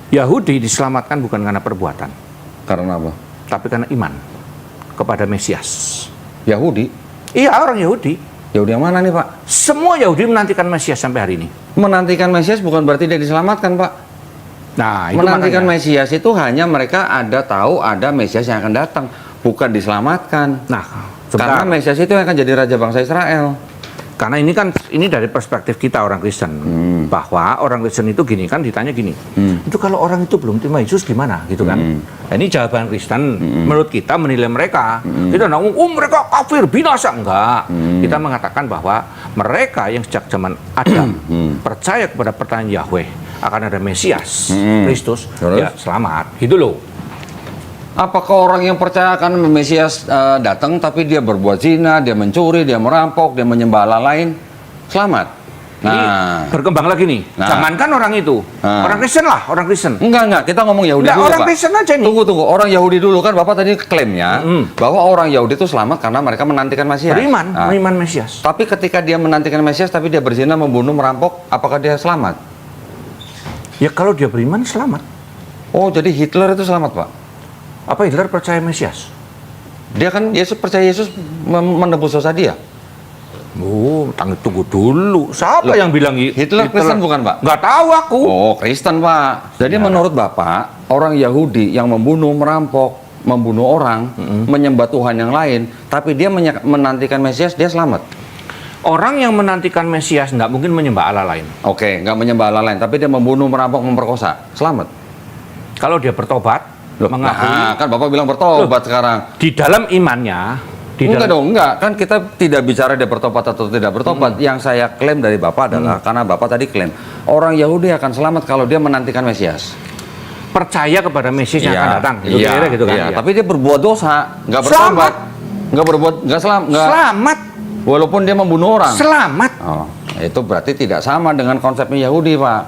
S2: Yahudi diselamatkan bukan karena perbuatan,
S1: Karena apa?
S2: tapi karena iman kepada Mesias.
S1: Yahudi.
S2: Iya, orang Yahudi.
S1: Yahudi yang mana nih, Pak?
S2: Semua Yahudi menantikan Mesias sampai hari ini.
S1: Menantikan Mesias bukan berarti dia diselamatkan, Pak.
S2: Nah, itu
S1: Menantikan
S2: makanya.
S1: Mesias itu hanya mereka ada tahu ada Mesias yang akan datang, bukan diselamatkan.
S2: Nah,
S1: Karena
S2: sebentar.
S1: Mesias itu yang akan jadi raja bangsa Israel.
S2: Karena ini dari perspektif kita orang Kristen, bahwa orang Kristen itu gini kan ditanya gini, itu kalau orang itu belum terima Yesus gimana gitu kan? Nah, ini jawaban Kristen. Menurut kita menilai mereka, kita nggak mereka kafir binasa enggak. Kita mengatakan bahwa mereka yang sejak zaman Adam percaya kepada pertanyaan Yahweh akan ada Mesias Kristus,
S1: Terus?
S2: ya selamat, gitu loh.
S1: Apakah orang yang percaya akan Mesias datang tapi dia berbuat zina, dia mencuri, dia merampok, dia menyembah Allah lain, selamat?
S2: Ini berkembang lagi nih. Jangankan orang itu, orang Kristen lah, orang Kristen.
S1: Enggak, kita ngomong Yahudi
S2: Enggak,
S1: dulu,
S2: orang
S1: Pak.
S2: Kristen aja nih.
S1: Tunggu, orang Yahudi dulu kan Bapak tadi klaimnya bahwa orang Yahudi itu selamat karena mereka menantikan Mesias.
S2: Beriman Mesias.
S1: Tapi ketika dia menantikan Mesias tapi dia berzina, membunuh, merampok, apakah dia selamat?
S2: Ya kalau dia beriman selamat.
S1: Oh, jadi Hitler itu selamat, Pak?
S2: Apa Hitler percaya Mesias?
S1: Dia kan percaya Yesus menebus dosa dia.
S2: Oh, tunggu dulu. Siapa
S1: Loh,
S2: yang bilang
S1: Hitler Kristen bukan, Pak?
S2: Nggak tahu aku.
S1: Oh, Kristen, Pak. Jadi menurut Bapak, orang Yahudi yang membunuh, merampok, membunuh orang, menyembah Tuhan yang lain, tapi dia menantikan Mesias, dia selamat.
S2: Orang yang menantikan Mesias nggak mungkin menyembah Allah lain.
S1: Oke, nggak menyembah Allah lain, tapi dia membunuh, merampok, memperkosa, selamat.
S2: Kalau dia bertobat, mengakui.
S1: Nah, kan Bapak bilang bertobat sekarang.
S2: Di dalam imannya,
S1: Enggak. Kan kita tidak bicara dia bertobat atau tidak bertobat. Yang saya klaim dari Bapak adalah, karena Bapak tadi klaim, orang Yahudi akan selamat kalau dia menantikan Mesias.
S2: percaya kepada Mesias yang akan datang. Gitu, kira-kira gitu kan.
S1: Iya. Tapi dia berbuat dosa, nggak bertobat. Nggak
S2: Selamat.
S1: Walaupun dia membunuh orang.
S2: Selamat.
S1: Oh, itu berarti tidak sama dengan konsepnya Yahudi, Pak.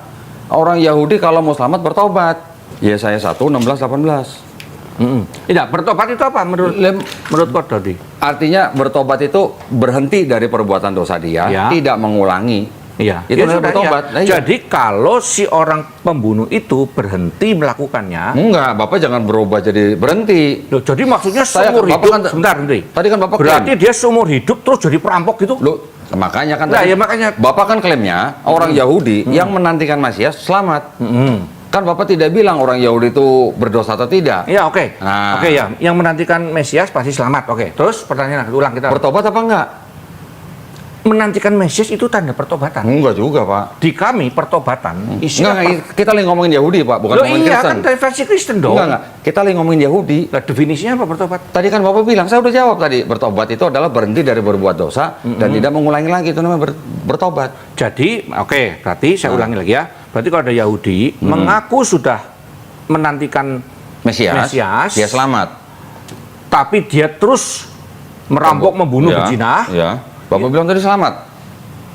S1: Orang Yahudi kalau mau selamat bertobat. Yesaya 1, 16, 18.
S2: Tidak, bertobat itu apa menurut Kod tadi?
S1: Artinya bertobat itu berhenti dari perbuatan dosa dia, tidak mengulangi.
S2: Iya,
S1: itu namanya bertobat.
S2: Iya. Jadi kalau si orang pembunuh itu berhenti melakukannya,
S1: enggak, Bapak jangan berubah jadi berhenti.
S2: Loh, jadi maksudnya seumur hidup. Sebentar, Hendri.
S1: Tadi kan Bapak
S2: berarti dia seumur hidup terus jadi perampok gitu?
S1: Loh, makanya kan
S2: nah,
S1: tadi,
S2: ya makanya
S1: Bapak kan klaimnya orang Yahudi yang menantikan Mesias selamat. Kan Bapak tidak bilang orang Yahudi itu berdosa atau tidak.
S2: Ya, oke.
S1: Nah.
S2: Oke, ya. Yang menantikan Mesias pasti selamat. Oke. Terus pertanyaan ulang kita.
S1: Bertobat apa enggak?
S2: Menantikan Mesias itu tanda pertobatan.
S1: Enggak juga, Pak.
S2: Di kami pertobatan
S1: Enggak, kita lagi ngomongin Yahudi, Pak, bukan
S2: Loh,
S1: ngomongin
S2: iya,
S1: Kristen.
S2: kan dari versi Kristen dong.
S1: Enggak. Kita lagi ngomongin Yahudi.
S2: Nah, definisinya apa bertobat?
S1: Tadi kan Bapak bilang, saya udah jawab tadi. Bertobat itu adalah berhenti dari berbuat dosa dan tidak mengulangi lagi. Itu namanya bertobat.
S2: Jadi, oke, berarti saya ulangi lagi ya. Berarti kalau ada Yahudi mengaku sudah menantikan
S1: Mesias, dia selamat.
S2: Tapi dia terus merampok, membunuh, berzina.
S1: Ya. Bapak bilang tadi selamat.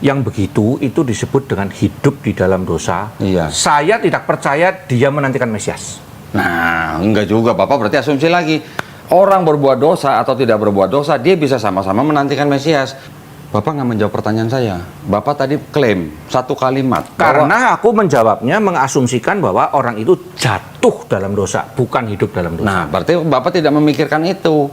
S2: Yang begitu itu disebut dengan hidup di dalam dosa.
S1: Iya.
S2: Saya tidak percaya dia menantikan Mesias.
S1: Nah, enggak juga. Bapak berarti asumsi lagi. Orang berbuat dosa atau tidak berbuat dosa, dia bisa sama-sama menantikan Mesias. Bapak nggak menjawab pertanyaan saya. Bapak tadi klaim satu kalimat.
S2: Karena aku menjawabnya mengasumsikan bahwa orang itu jatuh dalam dosa, bukan hidup dalam dosa.
S1: Nah, berarti Bapak tidak memikirkan itu.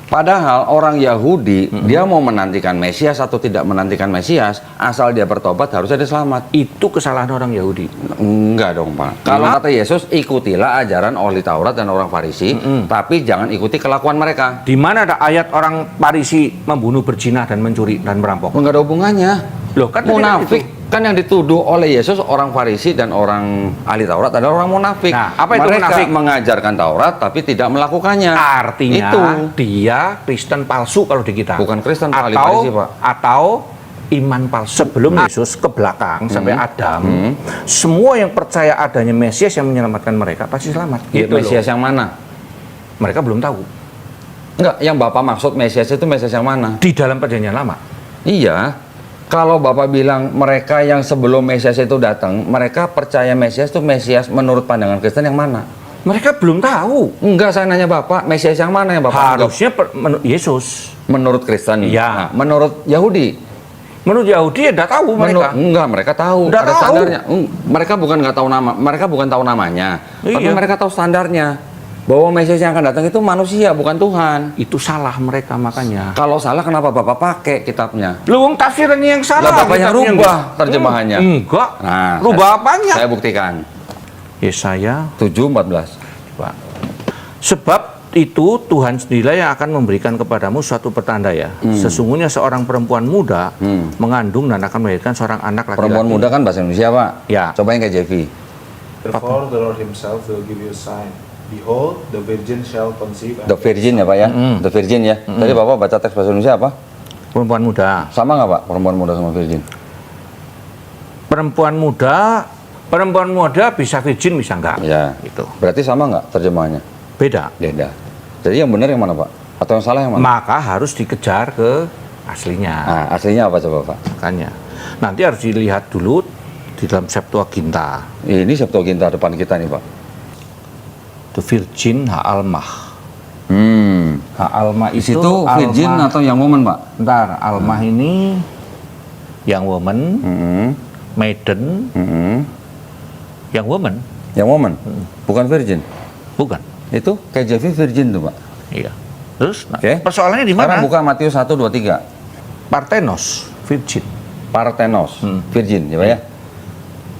S1: Padahal orang Yahudi, dia mau menantikan Mesias atau tidak menantikan Mesias, asal dia bertobat harusnya dia selamat.
S2: Itu kesalahan orang Yahudi.
S1: Enggak dong, Pak. Kalau kata Yesus, ikutilah ajaran ahli Taurat dan orang Farisi, tapi jangan ikuti kelakuan mereka.
S2: Di mana ada ayat orang Farisi membunuh, berzina, dan mencuri, dan merampok?
S1: Enggak ada hubungannya.
S2: Loh, kan
S1: munafik. Kan yang dituduh oleh Yesus orang Farisi dan orang ahli Taurat adalah orang munafik.
S2: Nah, apa itu
S1: mereka
S2: munafik?
S1: mengajarkan Taurat tapi tidak melakukannya.
S2: Artinya
S1: itu
S2: dia Kristen palsu kalau di kita.
S1: Bukan Kristen, ahli Farisi, Pak.
S2: Atau iman palsu. Sebelum Yesus ke belakang sampai Adam, semua yang percaya adanya Mesias yang menyelamatkan mereka pasti selamat.
S1: Ya,
S2: Gitu
S1: Mesias
S2: loh.
S1: yang mana?
S2: Mereka belum tahu.
S1: Enggak, yang Bapak maksud Mesias itu Mesias yang mana?
S2: Di dalam perjanjian lama.
S1: Iya. Kalau Bapak bilang mereka yang sebelum Mesias itu datang, mereka percaya Mesias itu Mesias menurut pandangan Kristen yang mana?
S2: Mereka belum tahu.
S1: Enggak, saya nanya Bapak, Mesias yang mana yang Bapak anggap?
S2: Harusnya Yesus.
S1: Menurut Kristen.
S2: Iya.
S1: Nah, menurut Yahudi.
S2: Menurut Yahudi ya tidak tahu mereka.
S1: Enggak, mereka tahu.
S2: Udah
S1: ada
S2: tahu.
S1: standarnya. Mereka bukan nggak tahu nama, mereka bukan tahu namanya, tapi
S2: Iya.
S1: mereka tahu standarnya. Bahwa Mesias yang akan datang itu manusia, bukan Tuhan.
S2: Itu salah mereka makanya.
S1: Kalau salah, kenapa Bapak pakai kitabnya?
S2: Lu tafsirannya yang salah.
S1: Lah, Bapak yang
S2: kitabnya
S1: rubah terjemahannya.
S2: Enggak.
S1: Nah,
S2: Rubah apanya?
S1: Saya buktikan.
S2: Yesaya
S1: 7:14.
S2: Pak. Sebab itu Tuhan sendirilah yang akan memberikan kepadamu suatu pertanda ya. Sesungguhnya seorang perempuan muda mengandung dan akan melahirkan seorang anak laki-laki.
S1: Perempuan muda kan bahasa Indonesia, Pak.
S2: Ya.
S1: Cobain kayak JV.
S4: Therefore the Lord himself will give you a sign. Behold, the virgin shall conceive and
S1: The Virgin ya, Pak ya. The Virgin ya. Tadi Bapak baca teks bahasa Indonesia apa?
S2: Perempuan muda.
S1: Sama nggak, Pak? Perempuan muda sama Virgin?
S2: Perempuan muda bisa virgin bisa enggak?
S1: Ya.
S2: Gitu.
S1: Berarti sama nggak terjemahannya?
S2: Beda.
S1: Beda. Jadi yang benar yang mana, Pak? Atau yang salah yang mana?
S2: Maka harus dikejar ke aslinya.
S1: Nah, aslinya apa coba, Pak?
S2: Makanya Nanti harus dilihat dulu di dalam Septuaginta.
S1: Ini Septuaginta depan kita nih Pak.
S2: The Virgin Ha'almah. Ha'almah
S1: Di
S2: itu
S1: situ virgin
S2: almah,
S1: atau young woman Pak?
S2: bentar, almah ini young woman, maiden, young woman,
S1: Young woman, bukan virgin.
S2: bukan.
S1: Itu KJV virgin tuh Pak.
S2: Iya. Terus
S1: Oke.
S2: persoalannya di
S1: Sekarang
S2: mana?
S1: buka Matius 1, 2, 3.
S2: Parthenos, virgin.
S1: Parthenos, virgin ya Pak ya.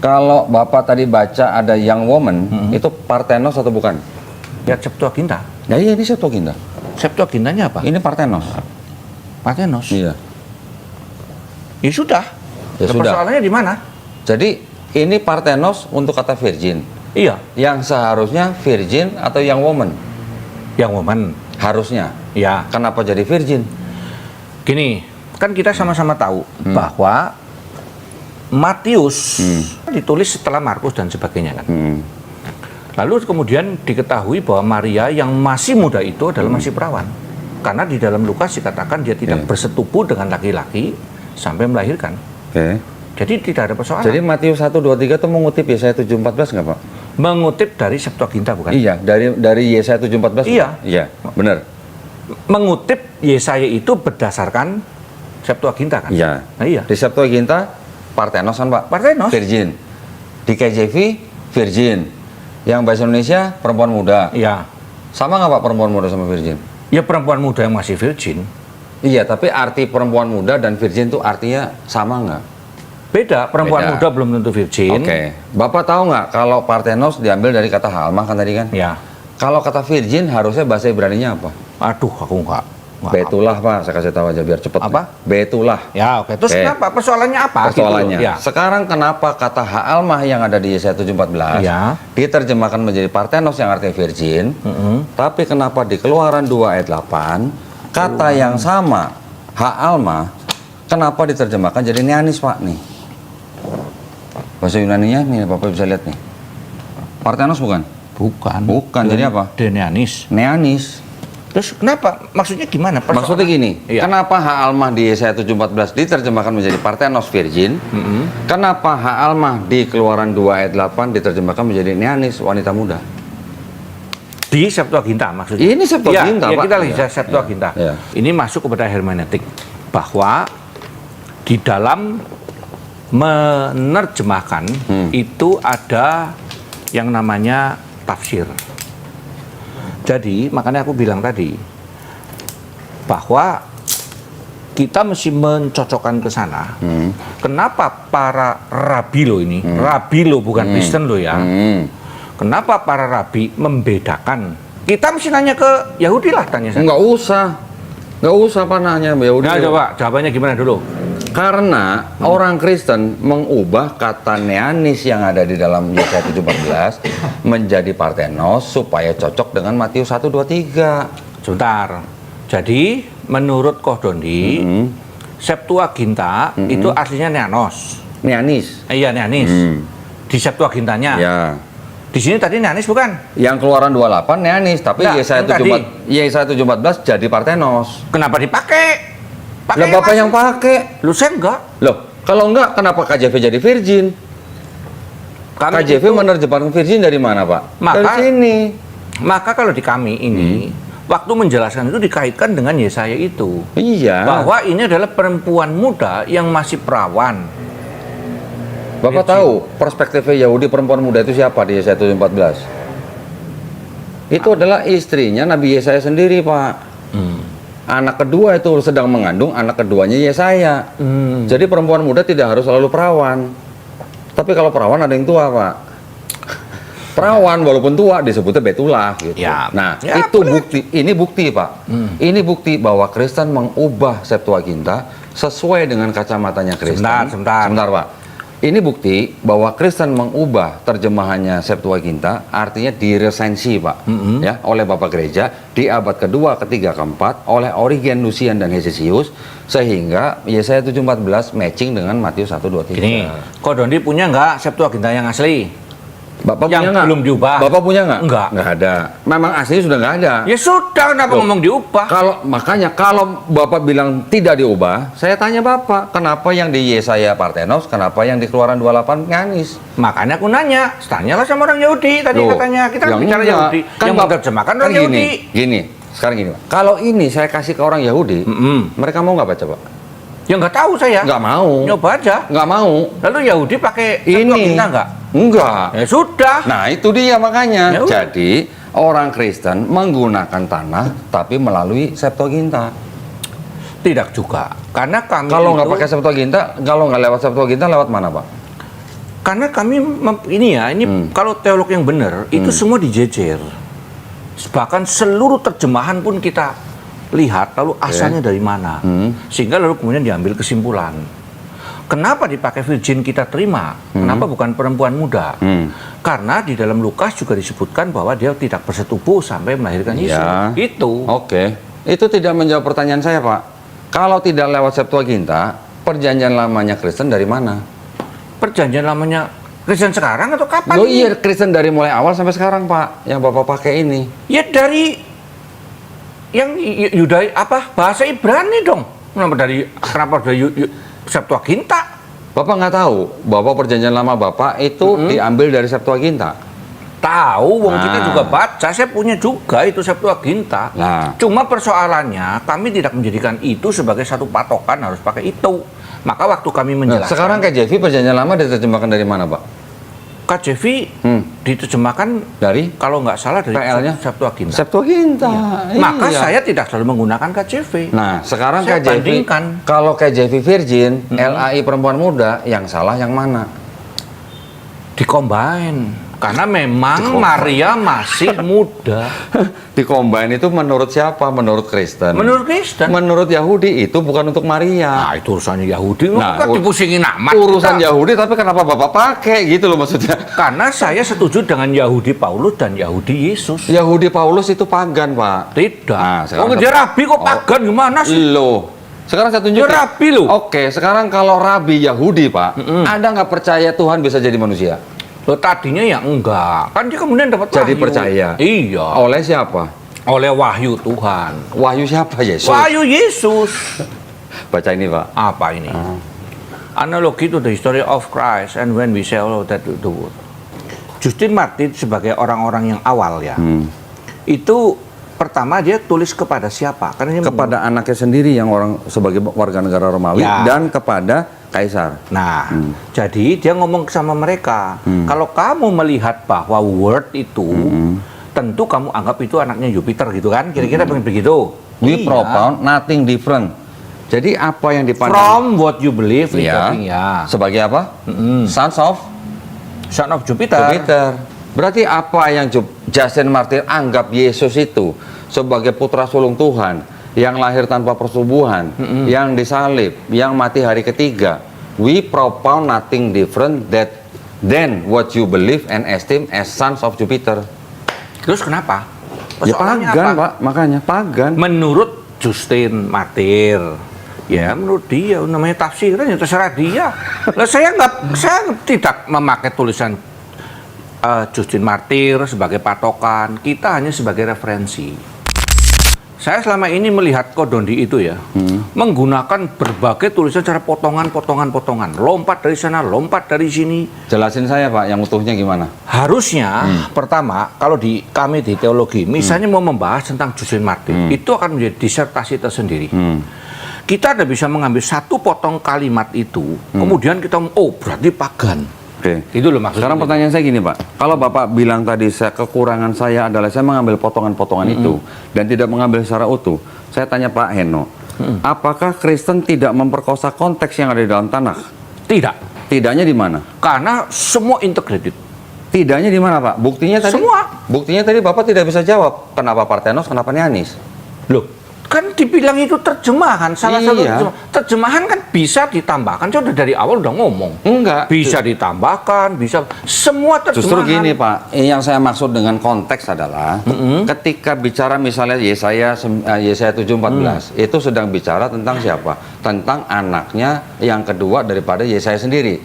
S1: Kalau Bapak tadi baca ada young woman, itu Parthenos atau bukan?
S2: Ya Septuaginta.
S1: Ya iya ini Septuaginta.
S2: Septuagintanya apa?
S1: Ini Parthenos.
S2: Parthenos.
S1: Iya.
S2: Ya sudah.
S1: Ya
S2: Lah,
S1: sudah.
S2: persoalannya di mana?
S1: Jadi ini Parthenos untuk kata virgin.
S2: Iya,
S1: Yang seharusnya virgin atau young woman?
S2: young woman.
S1: Harusnya.
S2: Ya,
S1: Kenapa jadi virgin?
S2: gini, kan kita sama-sama tahu bahwa Matius ditulis setelah Markus dan sebagainya kan. Lalu kemudian diketahui bahwa Maria yang masih muda itu adalah masih perawan. Karena di dalam Lukas dikatakan dia tidak bersetubuh dengan laki-laki sampai melahirkan.
S1: Oke.
S2: Jadi tidak ada persoalan.
S1: Jadi Matius 1, 2, 3 itu mengutip Yesaya 7:14 nggak Pak?
S2: Mengutip dari Septuaginta bukan?
S1: Iya, dari Yesaya 7:14.
S2: Iya.
S1: Iya, benar.
S2: Mengutip Yesaya itu berdasarkan Septuaginta kan?
S1: Iya.
S2: Nah, iya.
S1: Di Septuaginta Parthenos kan Pak?
S2: Parthenos.
S1: Virgin. Di KJV virgin. Yang bahasa Indonesia perempuan muda.
S2: Iya.
S1: Sama nggak Pak perempuan muda sama virgin?
S2: Ya perempuan muda yang masih virgin.
S1: Iya, tapi arti perempuan muda dan virgin itu artinya sama nggak?
S2: Beda, perempuan
S1: Beda.
S2: muda belum tentu virgin.
S1: Oke. Bapak tahu nggak kalau Parthenos diambil dari kata halmah kan tadi kan?
S2: Ya.
S1: Kalau kata virgin harusnya bahasa Ibraninya apa?
S2: Aduh, aku nggak.
S1: Betulah Pak, saya kasih tahu aja biar cepet.
S2: Apa?
S1: Betulah.
S2: Ya, oke. Terus
S1: Oke.
S2: kenapa? Persoalannya apa?
S1: Persoalannya.
S2: Gitu loh. Ya.
S1: Sekarang kenapa kata ha'almah yang ada di Yesaya 7:14
S2: Ya.
S1: diterjemahkan menjadi Parthenos yang artinya virgin, tapi kenapa di Keluaran 2 ayat 8 kata yang sama ha'almah kenapa diterjemahkan jadi neanis Pak nih? Bahasa Yunaninya nih Bapak bisa lihat nih. Parthenos bukan?
S2: Bukan.
S1: Bukan, jadi apa?
S2: Denianis.
S1: Neanis.
S2: Terus kenapa? Maksudnya gimana?
S1: Maksudnya gini,
S2: Iya.
S1: kenapa ha'almah di Yesaya 7:14 diterjemahkan menjadi Parthenos virgin? Kenapa ha'almah di Keluaran 2 ayat 8 diterjemahkan menjadi neanis wanita muda?
S2: Di Septuaginta maksudnya.
S1: Ini Septuaginta,
S2: ya,
S1: Pak.
S2: kita lihat
S1: Iya.
S2: Septuaginta.
S1: Iya.
S2: Ini masuk kepada hermeneutik bahwa di dalam menerjemahkan itu ada yang namanya tafsir. Jadi makanya aku bilang tadi bahwa kita mesti mencocokkan ke sana. Kenapa para rabi lo ini, rabi lo bukan Kristen lo ya. Kenapa para rabi membedakan? Kita mesti nanya ke Yahudi lah, tanya saya.
S1: Enggak usah Pak nanya Yahudi.
S2: Nah, coba jawabannya gimana dulu?
S1: Karena orang Kristen mengubah kata neanis yang ada di dalam Yesaya 7:14 menjadi Parthenos supaya cocok dengan Matius 1, 2, 3.
S2: Sebentar. Jadi menurut Kohdondi, Septuaginta itu aslinya neanos.
S1: Neanis.
S2: Iya, neanis. Di Septuagintanya.
S1: Ya.
S2: Di sini tadi neanis bukan?
S1: Yang Keluaran 28 neanis, tapi
S2: Nah,
S1: Yesaya
S2: yang tadi.
S1: 7:14 jadi Parthenos.
S2: Kenapa dipakai?
S1: Lah Bapak yang pakai.
S2: Lu saya enggak.
S1: Loh, kalau enggak kenapa KJV jadi virgin?
S2: Kami
S1: KJV
S2: itu-
S1: menerjemahkan virgin dari mana, Pak?
S2: Maka-
S1: Dari sini.
S2: Maka kalau di kami ini, waktu menjelaskan itu dikaitkan dengan Yesaya itu.
S1: Iya.
S2: Bahwa ini adalah perempuan muda yang masih perawan.
S1: Bapak tahu perspektifnya Yahudi perempuan muda itu siapa di Yesaya 7:14? Itu adalah istrinya Nabi Yesaya sendiri, Pak. Anak kedua itu sedang mengandung anak keduanya Yesaya. Jadi perempuan muda tidak harus selalu perawan. Tapi kalau perawan ada yang tua, Pak. Perawan walaupun tua disebutnya betulah gitu.
S2: Ya.
S1: Nah,
S2: Ya,
S1: itu
S2: boleh.
S1: bukti. Ini bukti, Pak. Ini bukti bahwa Kristen mengubah Septuaginta sesuai dengan kacamatanya Kristen.
S2: Sebentar.
S1: Sebentar, Pak. Ini bukti bahwa Kristen mengubah terjemahannya Septuaginta, artinya diresensi, Pak, ya, oleh Bapak Gereja di abad kedua, ketiga, keempat oleh Origen, Lucian, dan Hesesius, sehingga Yesaya 7:14 matching dengan Matius 1, 2, 3.
S2: Gini, Kodondi punya nggak Septuaginta yang asli?
S1: Bapak
S2: yang
S1: punya nggak?
S2: belum diubah.
S1: Bapak punya nggak?
S2: Enggak.
S1: Nggak ada. Memang aslinya sudah nggak ada.
S2: Ya sudah, kenapa
S1: Loh.
S2: ngomong diubah?
S1: Makanya kalau Bapak bilang tidak diubah, saya tanya Bapak, kenapa yang di Yesaya Parthenos, kenapa yang di Keluaran 28 nganis?
S2: Makanya aku nanya, tanyalah sama orang Yahudi tadi
S1: Loh,
S2: katanya. Kita
S1: yang
S2: bicara
S1: enggak.
S2: Yahudi.
S1: Kan
S2: yang
S1: Bapak-
S2: menerjemahkan
S1: kan
S2: orang Yahudi.
S1: Gini, sekarang gini Pak. Kalau ini saya kasih ke orang Yahudi, mereka mau nggak baca Pak?
S2: Ya nggak tahu saya.
S1: Nggak mau.
S2: Nyoba aja.
S1: Nggak mau.
S2: Lalu Yahudi pakai
S1: Ini.
S2: Septuaginta nggak?
S1: Enggak.
S2: Ya sudah.
S1: Nah itu dia makanya.
S2: Ya udah.
S1: Jadi orang Kristen menggunakan tanah tapi melalui Septuaginta.
S2: Tidak juga. Karena kami
S1: Kalau nggak
S2: itu-
S1: pakai Septuaginta, kalau nggak lewat Septuaginta lewat mana Pak?
S2: Karena kami kalau teolog yang benar itu semua dijejer. Bahkan seluruh terjemahan pun kita lihat lalu asalnya dari mana. Sehingga lalu kemudian diambil kesimpulan. Kenapa dipakai virgin kita terima? Kenapa bukan perempuan muda? Karena di dalam Lukas juga disebutkan bahwa dia tidak bersetubuh sampai melahirkan Yesus.
S1: Ya.
S2: Itu.
S1: Oke. Itu tidak menjawab pertanyaan saya Pak. Kalau tidak lewat Septuaginta, perjanjian lamanya Kristen dari mana?
S2: Perjanjian lamanya Kristen sekarang atau kapan?
S1: Loh
S2: ini?
S1: iya Kristen dari mulai awal sampai sekarang Pak. Yang Bapak pakai ini.
S2: Ya dari yang Yudai bahasa Ibrani dong. Kenapa dari Septuaginta?
S1: Bapak nggak tahu bahwa perjanjian lama Bapak itu diambil dari Septuaginta.
S2: Tahu, wong kita
S1: Nah.
S2: juga baca, saya punya juga itu Septuaginta.
S1: Nah.
S2: Cuma persoalannya kami tidak menjadikan itu sebagai satu patokan harus pakai itu. Maka waktu kami
S1: Nah,
S2: menjelaskan
S1: sekarang KJV perjanjian lama diterjemahkan dari mana Pak?
S2: KJV diterjemahkan
S1: Dari
S2: kalau nggak salah dari
S1: PL-nya?
S2: Septuaginta.
S1: Septuaginta.
S2: Maka
S1: Iya.
S2: saya tidak selalu menggunakan KJV.
S1: Nah, sekarang
S2: Saya
S1: KJV,
S2: bandingkan.
S1: kalau KJV Virgin, LAI perempuan muda, yang salah yang mana?
S2: Dikombain. Karena memang Maria masih muda.
S1: Dikombain itu menurut siapa? Menurut Kristen.
S2: Menurut Kristen.
S1: Menurut Yahudi itu bukan untuk Maria.
S2: Nah, itu urusannya Yahudi.
S1: Nah,
S2: Kok dipusingin amat?
S1: Urusan
S2: kita?
S1: Yahudi, tapi kenapa Bapak pakai gitu loh maksudnya?
S2: Karena saya setuju dengan Yahudi Paulus dan Yahudi Yesus.
S1: Yahudi Paulus itu pagan, Pak.
S2: Tidak.
S1: Nah, sekarang
S2: Oh, dia rabi kok pagan gimana sih?
S1: Loh. Sekarang saya tunjukin.
S2: Dia rabi loh.
S1: Oke, sekarang kalau rabi Yahudi, Pak, Anda nggak percaya Tuhan bisa jadi manusia?
S2: Loh, tadinya ya enggak. Kan dia kemudian dapat
S1: Jadi
S2: wahyu.
S1: percaya.
S2: Iya.
S1: Oleh siapa?
S2: Oleh wahyu Tuhan.
S1: Wahyu siapa? Yesus.
S2: Wahyu Yesus.
S1: Baca ini, Pak.
S2: Apa ini? Analogi to the history of Christ and when we say all of that to the world. Justin Martin sebagai orang-orang yang awal ya. Itu pertama dia tulis kepada siapa? Karena dia
S1: Kepada anaknya sendiri yang orang sebagai warga negara Romawi
S2: Ya.
S1: dan kepada kaisar.
S2: Nah, jadi dia ngomong sama mereka, kalau kamu melihat bahwa word itu, tentu kamu anggap itu anaknya Jupiter gitu kan? Kira-kira pengen begitu.
S1: We
S2: Iya.
S1: propound nothing different. Jadi apa yang dipandang
S2: From what you believe,
S1: ya,
S2: ya.
S1: sebagai apa? Sons of
S2: Son of Jupiter.
S1: Jupiter. Berarti apa yang Justin Martin anggap Yesus itu sebagai putra sulung Tuhan yang lahir tanpa persetubuhan, yang disalib, yang mati hari ketiga. We propound nothing different than what you believe and esteem as sons of Jupiter.
S2: Terus kenapa?
S1: Ya
S2: Persoalannya
S1: pagan,
S2: apa?
S1: Pak, makanya pagan.
S2: Menurut Justin Martyr, ya menurut dia namanya tafsiran ya terserah dia. Lah saya tidak memakai tulisan Justin Martyr sebagai patokan, kita hanya sebagai referensi. Saya selama ini melihat Kodondi itu ya, menggunakan berbagai tulisan secara potongan, lompat dari sana, lompat dari sini.
S1: Jelasin saya Pak, yang utuhnya gimana?
S2: Harusnya pertama kalau kami di teologi, misalnya mau membahas tentang Justin Martyr, itu akan menjadi disertasi tersendiri. Kita tidak bisa mengambil satu potong kalimat itu, kemudian kita berarti pagan.
S1: Oke.
S2: Itu loh maksudnya.
S1: Sekarang pertanyaan saya gini Pak, kalau Bapak bilang tadi kekurangan saya adalah saya mengambil potongan-potongan itu dan tidak mengambil secara utuh, saya tanya Pak Heno, apakah Kristen tidak memperkosa konteks yang ada di dalam tanah?
S2: Tidak.
S1: Tidaknya di mana?
S2: Karena semua integrated.
S1: Tidaknya di mana Pak? Buktinya tadi?
S2: Semua.
S1: Buktinya tadi Bapak tidak bisa jawab. Kenapa Parthenos, kenapa Nianis?
S2: Loh, kan dibilang itu terjemahan, salah satu
S1: Iya.
S2: terjemahan kan bisa ditambahkan. Saya udah dari awal udah ngomong.
S1: Enggak.
S2: Bisa ditambahkan, bisa semua terjemahan.
S1: Justru gini Pak, yang saya maksud dengan konteks adalah ketika bicara misalnya Yesaya 7:14 itu sedang bicara tentang siapa? Tentang anaknya yang kedua daripada Yesaya sendiri.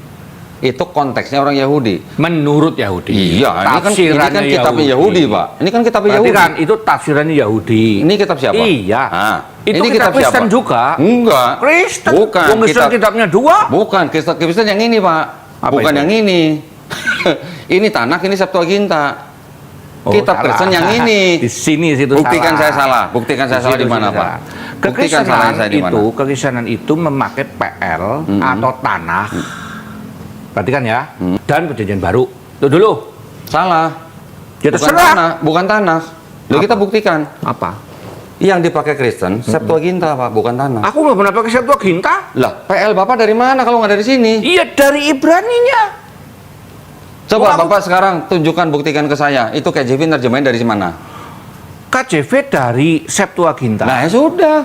S1: itu konteksnya orang Yahudi.
S2: Menurut Yahudi.
S1: Iya, ini kan
S2: Tafsirannya
S1: kitabnya Yahudi, Pak. Ini kan kitabnya
S2: Berarti
S1: Yahudi.
S2: kan itu tafsirannya Yahudi.
S1: Ini kitab siapa?
S2: Iya.
S1: Ah,
S2: Itu
S1: ini
S2: kitab Kristen
S1: siapa?
S2: juga.
S1: Enggak.
S2: Kristen.
S1: Bukan.
S2: Wong Kristen kitabnya 2.
S1: Bukan, kitab Kristen yang ini, Pak.
S2: Apa
S1: Bukan
S2: itu?
S1: yang ini. Ini Tanakh, ini Septuaginta.
S2: Oh,
S1: Kitab
S2: salah.
S1: Kristen yang ini.
S2: Di sini situ
S1: Buktikan
S2: salah.
S1: saya salah. Buktikan saya salah di mana, Pak? Buktikan salah saya di mana?
S2: Kekristenan itu memakai PL atau tanah. Perhatikan ya. Dan perjanjian baru. Itu dulu.
S1: Salah.
S2: Ya
S1: Bukan
S2: terserah.
S1: tanah, bukan tanah. Lalu kita buktikan.
S2: Apa?
S1: Yang dipakai Kristen, Septuaginta, Pak, bukan tanah.
S2: Aku nggak pernah pakai Septuaginta.
S1: Lah, PL Bapak dari mana kalau nggak dari sini?
S2: Iya dari Ibraninya.
S1: Coba
S2: Aku-
S1: Bapak sekarang tunjukkan, buktikan ke saya. Itu KJV terjemahin dari mana?
S2: KJV dari Septuaginta.
S1: Nah, ya sudah.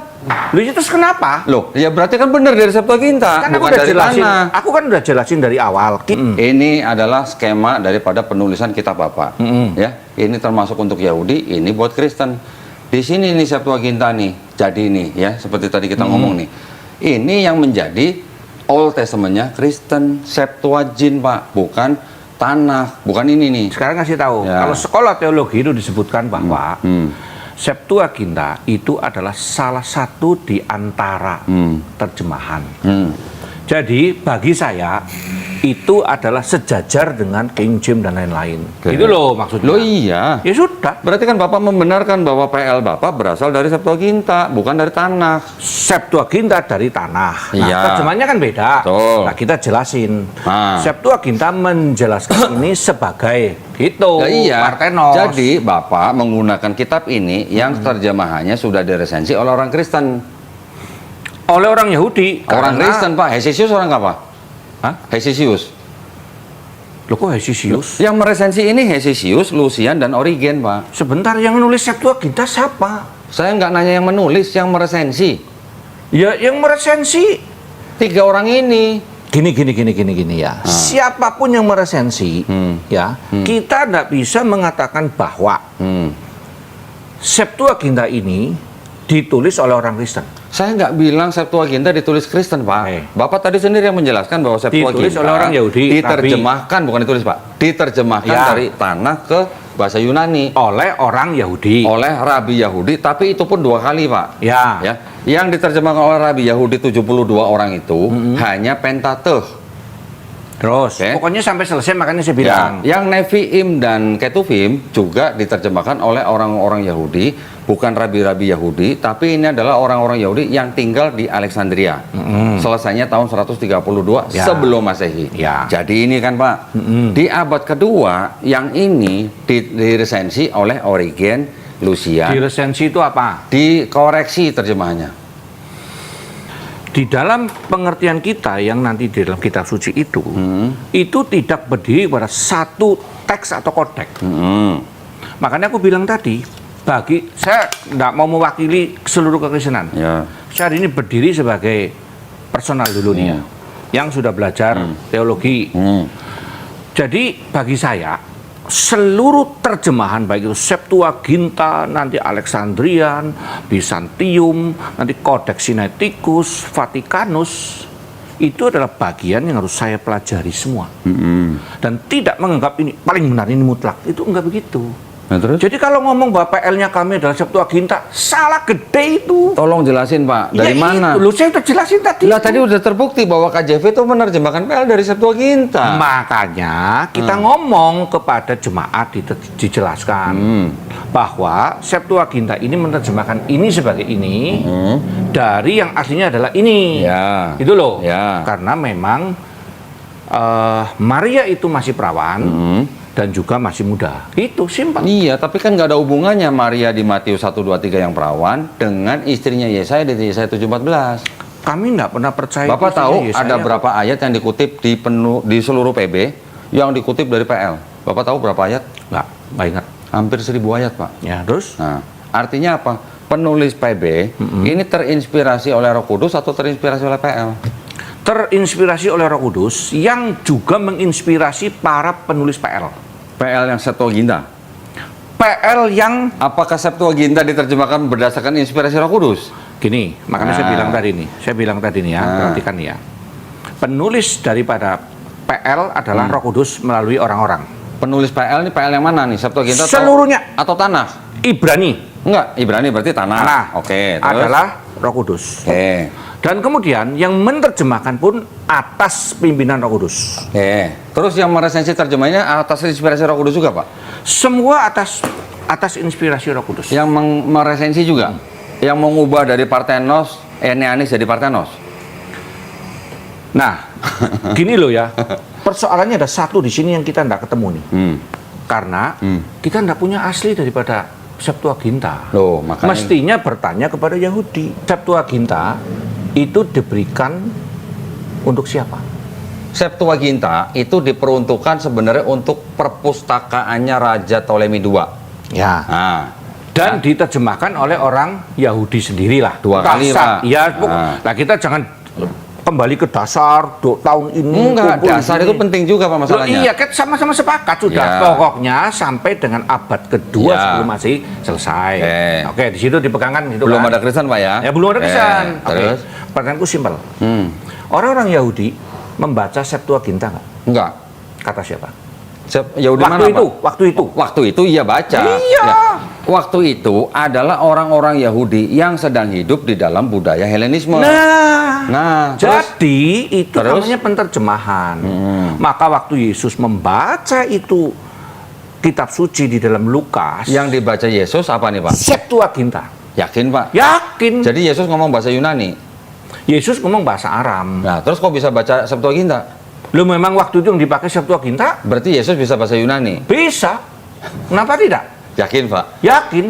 S2: Loh, ya terus kenapa?
S1: Loh, ya berarti kan benar dari Septuaginta,
S2: Kan aku
S1: bukan
S2: udah
S1: dari
S2: jelasin.
S1: tanah.
S2: Aku kan udah jelasin dari awal.
S1: Ini adalah skema daripada penulisan kitab Bapak. Ya, ini termasuk untuk Yahudi, ini buat Kristen. Di sini nih Septuaginta nih. Jadi ini ya, seperti tadi kita ngomong nih. Ini yang menjadi Old Testament-nya Kristen, Septuagint, Pak, bukan tanah, bukan ini nih.
S2: Sekarang ngasih tahu,
S1: Ya.
S2: kalau sekolah teologi itu disebutkan bahwa Septuaginta itu adalah salah satu di antara terjemahan. Jadi bagi saya itu adalah sejajar dengan King James dan lain-lain.
S1: Oke.
S2: Itu loh maksudnya.
S1: Loh iya.
S2: Ya sudah.
S1: Berarti kan Bapak membenarkan bahwa PL Bapak berasal dari Septuaginta, bukan dari tanah.
S2: Septuaginta dari tanah. Nah,
S1: Iya.
S2: terjemahannya kan beda.
S1: Betul.
S2: Nah, kita jelasin.
S1: Nah.
S2: Septuaginta menjelaskan ini sebagai itu
S1: Ya, iya.
S2: Parthenos.
S1: Jadi Bapak menggunakan kitab ini yang terjemahannya sudah diresensi oleh orang Kristen.
S2: oleh orang Yahudi.
S1: Orang
S2: karena-
S1: Kristen, Pak. Hesisius orang apa?
S2: Hah?
S1: Hesisius.
S2: Loh kok Hesisius?
S1: Yang meresensi ini Hesisius, Lucian, dan Origen, Pak.
S2: Sebentar, yang nulis Septuaginta siapa?
S1: Saya nggak nanya yang menulis, yang meresensi.
S2: Ya yang meresensi.
S1: 3 orang ini.
S2: Gini ya. Siapapun yang meresensi, ya, kita tidak bisa mengatakan bahwa Septuaginta ini ditulis oleh orang Kristen.
S1: Saya nggak bilang Septuaginta ditulis Kristen, Pak. Bapak tadi sendiri yang menjelaskan bahwa Septuaginta
S2: Ditulis oleh orang Yahudi,
S1: diterjemahkan, bukan ditulis, Pak. Diterjemahkan
S2: Ya.
S1: dari tanah ke bahasa Yunani
S2: Oleh orang Yahudi.
S1: oleh Rabi Yahudi, tapi itu pun 2 kali, Pak.
S2: Ya.
S1: Ya, yang diterjemahkan oleh Rabi Yahudi 72 orang itu hanya Pentateuch.
S2: Terus,
S1: Oke.
S2: pokoknya sampai selesai makanya saya
S1: Ya,
S2: bilang.
S1: yang Nevi'im dan Ketuvim juga diterjemahkan oleh orang-orang Yahudi, bukan rabi-rabi Yahudi, tapi ini adalah orang-orang Yahudi yang tinggal di Alexandria. Selesainya tahun 132
S2: Ya.
S1: sebelum Masehi.
S2: Ya.
S1: Jadi ini kan, Pak, di abad kedua yang ini diresensi oleh Origen, Lucian,
S2: Di resensi itu apa?
S1: dikoreksi terjemahannya.
S2: Di dalam pengertian kita yang nanti di dalam kitab suci itu tidak berdiri pada satu teks atau kodeks. Makanya aku bilang tadi, bagi saya tidak mau mewakili seluruh kekristenan.
S1: Ya.
S2: Saya hari ini berdiri sebagai personal dulu nih ya, yang sudah belajar teologi. Jadi bagi saya seluruh terjemahan baik itu Septuaginta, nanti Alexandrian, Bizantium, nanti Codex Sinaiticus, Vaticanus, itu adalah bagian yang harus saya pelajari semua. Dan tidak menganggap ini paling benar, ini mutlak. Itu enggak begitu.
S1: Nah, terus?
S2: Jadi kalau ngomong bahwa PL-nya kami adalah Septuaginta, salah gede itu.
S1: Tolong jelasin, Pak, dari
S2: Ya
S1: mana?
S2: Itu, lu saya udah jelasin tadi.
S1: Lah
S2: itu.
S1: tadi udah terbukti bahwa KJV itu menerjemahkan PL dari Septuaginta.
S2: Makanya kita ngomong kepada jemaat dijelaskan bahwa Septuaginta ini menerjemahkan ini sebagai ini dari yang aslinya adalah ini.
S1: Ya.
S2: Itu loh.
S1: Ya.
S2: Karena memang Maria itu masih perawan dan juga masih muda. Itu simpel.
S1: Iya, tapi kan nggak ada hubungannya Maria di Matius 1, 2, 3 yang perawan dengan istrinya Yesaya di Yesaya 7:14.
S2: Kami nggak pernah percaya.
S1: Bapak
S2: itu
S1: tahu
S2: Yesaya.
S1: ada berapa ayat yang dikutip di seluruh PB yang dikutip dari PL? Bapak tahu berapa ayat?
S2: Nggak ingat.
S1: Hampir 1000 ayat, Pak.
S2: Ya, terus?
S1: Nah, artinya apa? Penulis PB ini terinspirasi oleh Roh Kudus atau terinspirasi oleh PL?
S2: Terinspirasi oleh Roh Kudus yang juga menginspirasi para penulis PL.
S1: PL yang Septuaginta.
S2: PL yang
S1: Apakah Septuaginta diterjemahkan berdasarkan inspirasi Roh Kudus?
S2: gini, makanya saya bilang tadi nih ya, perhatikan ya. Penulis daripada PL adalah Roh Kudus melalui orang-orang.
S1: Penulis PL ini PL yang mana nih? Septuaginta
S2: Seluruhnya.
S1: atau tanah?
S2: Ibrani
S1: Enggak, Ibrani berarti tanah. Oke, terus?
S2: adalah Roh Kudus.
S1: Oke.
S2: Dan kemudian yang menerjemahkan pun atas pimpinan Roh Kudus.
S1: Oke. Terus yang meresensi terjemahannya atas inspirasi Roh Kudus juga, Pak?
S2: Semua atas inspirasi Roh Kudus.
S1: Yang meresensi juga? Yang mengubah dari Parthenos, Enneanis jadi Parthenos?
S2: Nah, gini loh ya. Persoalannya ada satu di sini yang kita tidak ketemu nih. Karena kita tidak punya asli daripada Septuaginta.
S1: Loh, makanya...
S2: Mestinya bertanya kepada Yahudi. Septuaginta itu diberikan untuk siapa?
S1: Septuaginta itu diperuntukkan sebenarnya untuk perpustakaannya Raja Ptolemy II.
S2: Ya.
S1: Nah,
S2: Dan diterjemahkan oleh orang Yahudi sendirilah.
S1: Dua kali,
S2: Dasar.
S1: Pak.
S2: Ya,
S1: Nah.
S2: kita jangan kembali ke dasar tahun ini.
S1: enggak,
S2: kumpul
S1: dasar
S2: ini.
S1: itu penting juga Pak
S2: Loh,
S1: masalahnya.
S2: iya, kan sama-sama sepakat sudah.
S1: Ya.
S2: Pokoknya sampai dengan abad kedua
S1: Ya.
S2: sebelum Masehi selesai.
S1: Oke.
S2: Oke, di situ dipegangkan gitu
S1: Belum
S2: kan.
S1: ada Kristen Pak ya?
S2: Ya belum ada Kristen. Oke.
S1: Terus?
S2: Pertanyaanku simpel. Orang-orang Yahudi membaca Septuaginta nggak?
S1: Enggak.
S2: Kata siapa?
S1: Yahudi
S2: Waktu
S1: mana,
S2: itu,
S1: Pak?
S2: waktu itu.
S1: Waktu itu iya baca.
S2: Iya.
S1: Ya. Waktu itu adalah orang-orang Yahudi yang sedang hidup di dalam budaya Helenisme. Nah, terus?
S2: Jadi itu
S1: Terus?
S2: namanya penterjemahan. Maka waktu Yesus membaca itu kitab suci di dalam Lukas,
S1: Yang dibaca Yesus apa nih Pak?
S2: Septuaginta.
S1: Yakin Pak?
S2: Yakin.
S1: Jadi Yesus ngomong bahasa Yunani.
S2: Yesus ngomong bahasa Aram.
S1: Nah, terus kok bisa baca Septuaginta?
S2: Lu memang waktu itu yang dipakai Septuaginta?
S1: Berarti Yesus bisa bahasa Yunani.
S2: Bisa. Kenapa tidak?
S1: Yakin Pak?
S2: Yakin.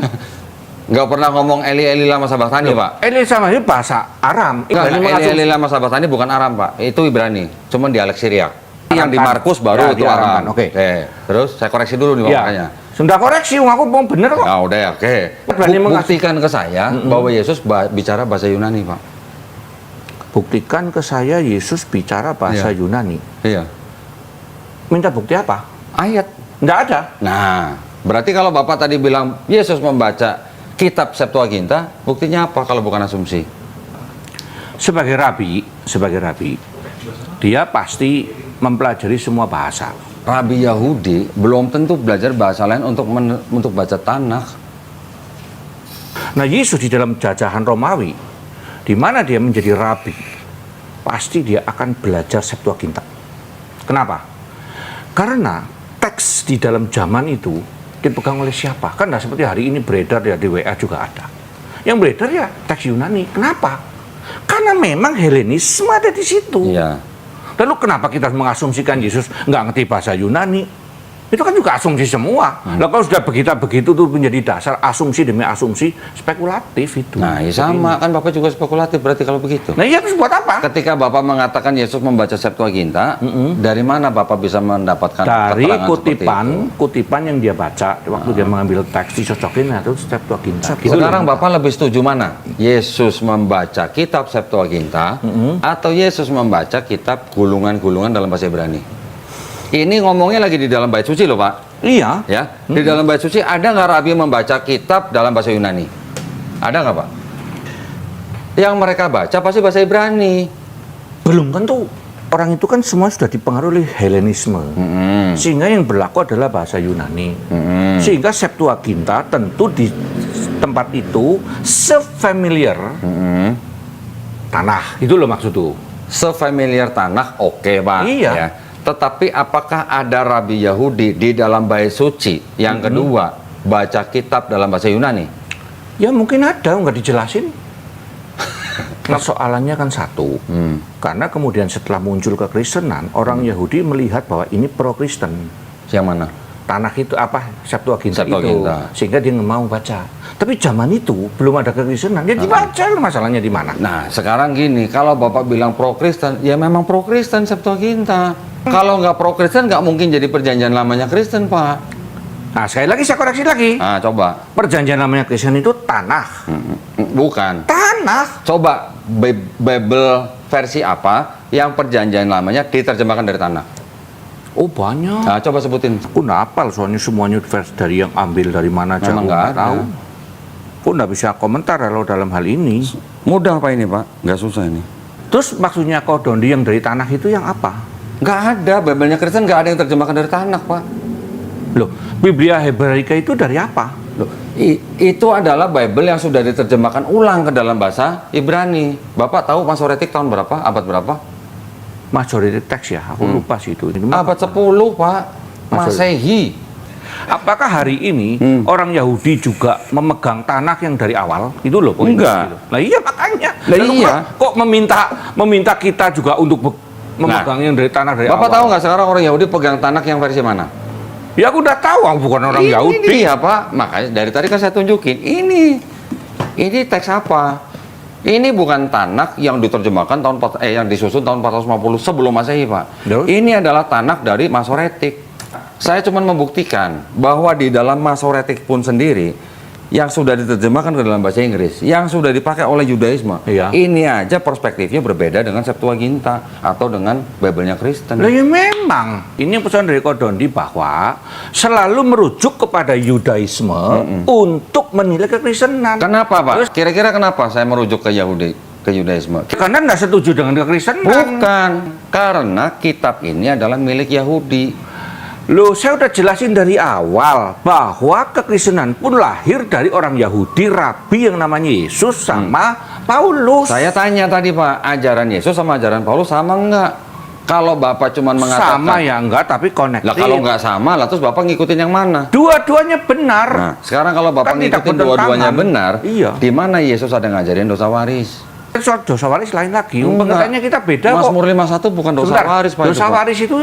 S1: Nggak pernah ngomong Eli Eli lama sabaktani Pak?
S2: Ini sama ini bahasa Aram.
S1: Enggak,
S2: Ibrani
S1: Eli
S2: mengasumsi-
S1: Eli lama sabaktani bukan Aram Pak. Itu Ibrani. Cuman dialek Syriak. Yang di
S2: Aram kan?
S1: Markus baru
S2: Ya,
S1: itu
S2: di Aram
S1: Aram.
S2: kan, oke.
S1: Terus saya koreksi dulu nih Pak
S2: Ya.
S1: makanya.
S2: Sudah koreksi, aku mau bener kok.
S1: Nah, udah ya, oke.
S2: Berani
S1: Buktikan ke saya bahwa Yesus bicara bahasa Yunani, Pak.
S2: Buktikan ke saya Yesus bicara bahasa
S1: Iya.
S2: Yunani.
S1: Iya.
S2: Minta bukti apa?
S1: Ayat.
S2: Nggak ada.
S1: Nah, berarti kalau Bapak tadi bilang Yesus membaca kitab Septuaginta, buktinya apa kalau bukan asumsi?
S2: Sebagai rabi, dia pasti mempelajari semua bahasa.
S1: Rabi Yahudi belum tentu belajar bahasa lain untuk baca Tanakh.
S2: Nah, Yesus di dalam jajahan Romawi, di mana dia menjadi rabi, pasti dia akan belajar Septuaginta. Kenapa? Karena teks di dalam zaman itu dipegang oleh siapa? Kan nggak seperti hari ini beredar ya di WA juga ada. Yang beredar ya teks Yunani. Kenapa? Karena memang Helenisme ada di situ.
S1: Iya.
S2: Lalu kenapa kita mengasumsikan Yesus nggak ngerti bahasa Yunani? Itu kan juga asumsi semua. Lah kalau sudah begitu tuh menjadi dasar asumsi demi asumsi spekulatif itu.
S1: Nah, ya sama kan Bapak juga spekulatif berarti kalau begitu.
S2: Nah, iya terus buat apa?
S1: Ketika Bapak mengatakan Yesus membaca Septuaginta, dari mana Bapak bisa mendapatkan
S2: Dari
S1: keterangan seperti itu?
S2: kutipan yang dia baca waktu dia mengambil teks dicocokin nah itu Septuaginta. Gitu
S1: Sekarang
S2: loh.
S1: Bapak lebih setuju mana? Yesus membaca kitab Septuaginta atau Yesus membaca kitab gulungan-gulungan dalam bahasa Ibrani? Ini ngomongnya lagi di dalam bait suci loh Pak.
S2: Iya.
S1: Ya, di dalam bait suci ada nggak Rabi membaca kitab dalam bahasa Yunani? Ada nggak Pak? Yang mereka baca pasti bahasa Ibrani.
S2: Belum tentu. Orang itu kan semua sudah dipengaruhi oleh Helenisme. Sehingga yang berlaku adalah bahasa Yunani. Sehingga Septuaginta tentu di tempat itu sefamiliar tanah. Itu loh maksud tuh.
S1: Sefamiliar Tanakh, oke Pak.
S2: Iya.
S1: Ya. Tetapi apakah ada Rabi Yahudi di dalam bait suci? Yang kedua, baca kitab dalam bahasa Yunani?
S2: Ya mungkin ada, nggak dijelasin. Persoalannya kan satu, karena kemudian setelah muncul kekristenan, orang Yahudi melihat bahwa ini pro-Kristen.
S1: Yang mana?
S2: Tanah itu apa? Septuaginta itu.
S1: Septuaginta.
S2: Sehingga dia nggak mau baca. Tapi zaman itu belum ada kekristenan, ya dibaca, masalahnya di mana?
S1: Nah, sekarang gini, kalau Bapak bilang pro-Kristen, ya memang pro-Kristen Septuaginta. Kalau nggak pro-Kristen, nggak mungkin jadi perjanjian lamanya Kristen, Pak.
S2: Nah, sekali lagi saya koreksi lagi.
S1: Nah, coba.
S2: Perjanjian namanya Kristen itu tanah.
S1: Bukan.
S2: Tanah.
S1: Coba Bible versi apa yang perjanjian lamanya diterjemahkan dari tanah?
S2: Oh banyak.
S1: Nah, coba sebutin.
S2: Aku nggak hafal soalnya semuanya vers dari yang ambil dari mana aja.
S1: Memang
S2: aku
S1: nggak
S2: nggak
S1: ada.
S2: tahu. Aku nggak bisa komentar kalau dalam hal ini.
S1: Mudah Pak ini, Pak. Nggak susah ini.
S2: Terus maksudnya kodondi yang dari tanah itu yang apa?
S1: Nggak ada, Bible-nya Kristen nggak ada yang terjemahkan dari Tanakh, Pak.
S2: Loh, Biblia Hebraika itu dari apa?
S1: Loh, itu adalah Bible yang sudah diterjemahkan ulang ke dalam bahasa Ibrani. Bapak tahu Masoretik tahun berapa? Abad berapa?
S2: Majority text ya, aku lupa sih itu. Ini
S1: Abad 10, Pak. Masehi.
S2: Apakah hari ini orang Yahudi juga memegang Tanakh yang dari awal? Itu loh poinnya.
S1: Enggak.
S2: Gitu. Nah iya makanya.
S1: Lah
S2: Lalu
S1: iya.
S2: Kok meminta kita juga untuk memegang yang dari Tanakh dari
S1: Bapak
S2: awal?
S1: tahu nggak sekarang orang Yahudi pegang Tanakh yang versi mana?
S2: Ya aku udah tahu, aku bukan orang Yahudi.
S1: Ini dia, Pak. Makanya dari tadi kan saya tunjukin. Ini teks apa? Ini bukan Tanakh yang diterjemahkan yang disusun tahun 450 sebelum Masehi, Pak.
S2: Terus?
S1: Ini adalah Tanakh dari Masoretik. Saya cuma membuktikan bahwa di dalam Masoretik pun sendiri yang sudah diterjemahkan ke dalam bahasa Inggris, yang sudah dipakai oleh Judaisme,
S2: Iya.
S1: ini aja perspektifnya berbeda dengan Septuaginta atau dengan Bible-nya Kristen.
S2: Lah ya memang, ini pesan dari Kodondi bahwa selalu merujuk kepada Yudaisme untuk menilai kekristenan.
S1: Kenapa, Pak?
S2: Terus,
S1: Kira-kira kenapa saya merujuk ke Yudaisme?
S2: karena nggak setuju dengan kekristenan.
S1: Bukan, karena kitab ini adalah milik Yahudi.
S2: Loh, saya udah jelasin dari awal bahwa kekristenan pun lahir dari orang Yahudi, rabi yang namanya Yesus sama Paulus.
S1: Saya tanya tadi, Pak, ajaran Yesus sama ajaran Paulus sama enggak? Kalau Bapak cuma mengatakan
S2: sama ya enggak, tapi connected.
S1: lah kalau enggak sama, lah terus Bapak ngikutin yang mana?
S2: Dua-duanya benar.
S1: Nah, sekarang kalau Bapak
S2: Kan tidak
S1: ngikutin
S2: bertentangan.
S1: dua-duanya benar,
S2: Iya.
S1: di mana Yesus ada ngajarin dosa waris?
S2: Soal dosa waris lain lagi.
S1: Enggak.
S2: Pengertiannya kita beda kok.
S1: Mazmur 51 bukan dosa
S2: Sebentar,
S1: waris, Pak.
S2: dosa
S1: itu, Pak.
S2: waris itu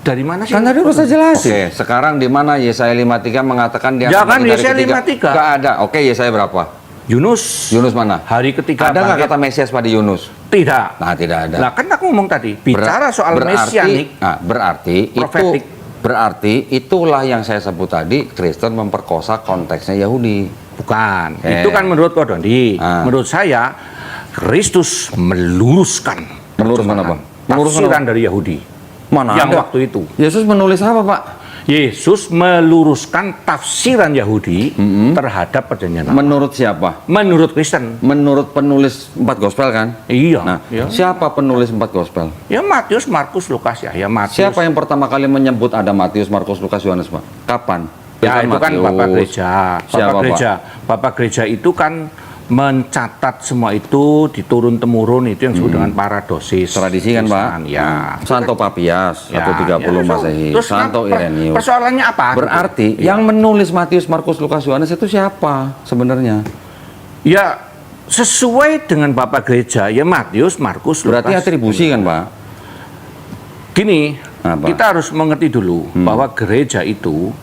S2: dari mana sih?
S1: Kan tadi udah saya jelasin. Oke, sekarang di mana Yesaya 53 mengatakan dia
S2: Jangan
S1: akan bagi
S2: Yesaya
S1: hari ketiga?
S2: 53.
S1: Nggak ada. Oke, Yesaya berapa?
S2: Yunus.
S1: Yunus mana?
S2: Hari ketiga
S1: Ada nggak
S2: bangkit.
S1: kata Mesias pada Yunus?
S2: Tidak.
S1: Nah, tidak ada.
S2: Nah, kan aku ngomong tadi, bicara soal mesianik, profetik.
S1: Berarti itulah yang saya sebut tadi, Kristen memperkosa konteksnya Yahudi.
S2: bukan. Itu kan menurut Kodondi. Menurut saya, Kristus meluruskan.
S1: Meluruskan apa? Meluruskan
S2: Tafsiran
S1: apa?
S2: dari Yahudi.
S1: Mana
S2: yang
S1: ada?
S2: waktu itu.
S1: Yesus menulis apa, Pak?
S2: Yesus meluruskan tafsiran Yahudi terhadap perjanjian lama.
S1: Menurut siapa?
S2: Menurut Kristen.
S1: Menurut penulis 4 gospel kan?
S2: Iya.
S1: Nah,
S2: Ya.
S1: siapa penulis 4 gospel?
S2: Ya Matius, Markus, Lukas ya. Ya Matius.
S1: Siapa yang pertama kali menyebut ada Matius, Markus, Lukas, Yohanes, Pak? Kapan?
S2: Ya itu kan
S1: Matius.
S2: Bapak Gereja.
S1: Siapa,
S2: Bapak Gereja. Bapak Gereja itu kan mencatat semua itu diturun temurun, itu yang disebut dengan paradosis.
S1: Tradisi kan, Pak?
S2: Ya.
S1: Santo Papias,
S2: Ya,
S1: 130
S2: ya,
S1: Masehi.
S2: terus
S1: Santo
S2: kan
S1: Irenaeus.
S2: persoalannya apa?
S1: Berarti
S2: Gitu.
S1: yang menulis Matius, Markus, Lukas, Yohanes itu siapa sebenarnya?
S2: Ya sesuai dengan Bapak Gereja ya Matius, Markus,
S1: Berarti
S2: Lukas.
S1: atribusi kan, Pak?
S2: Gini,
S1: Apa?
S2: kita harus mengerti dulu bahwa gereja itu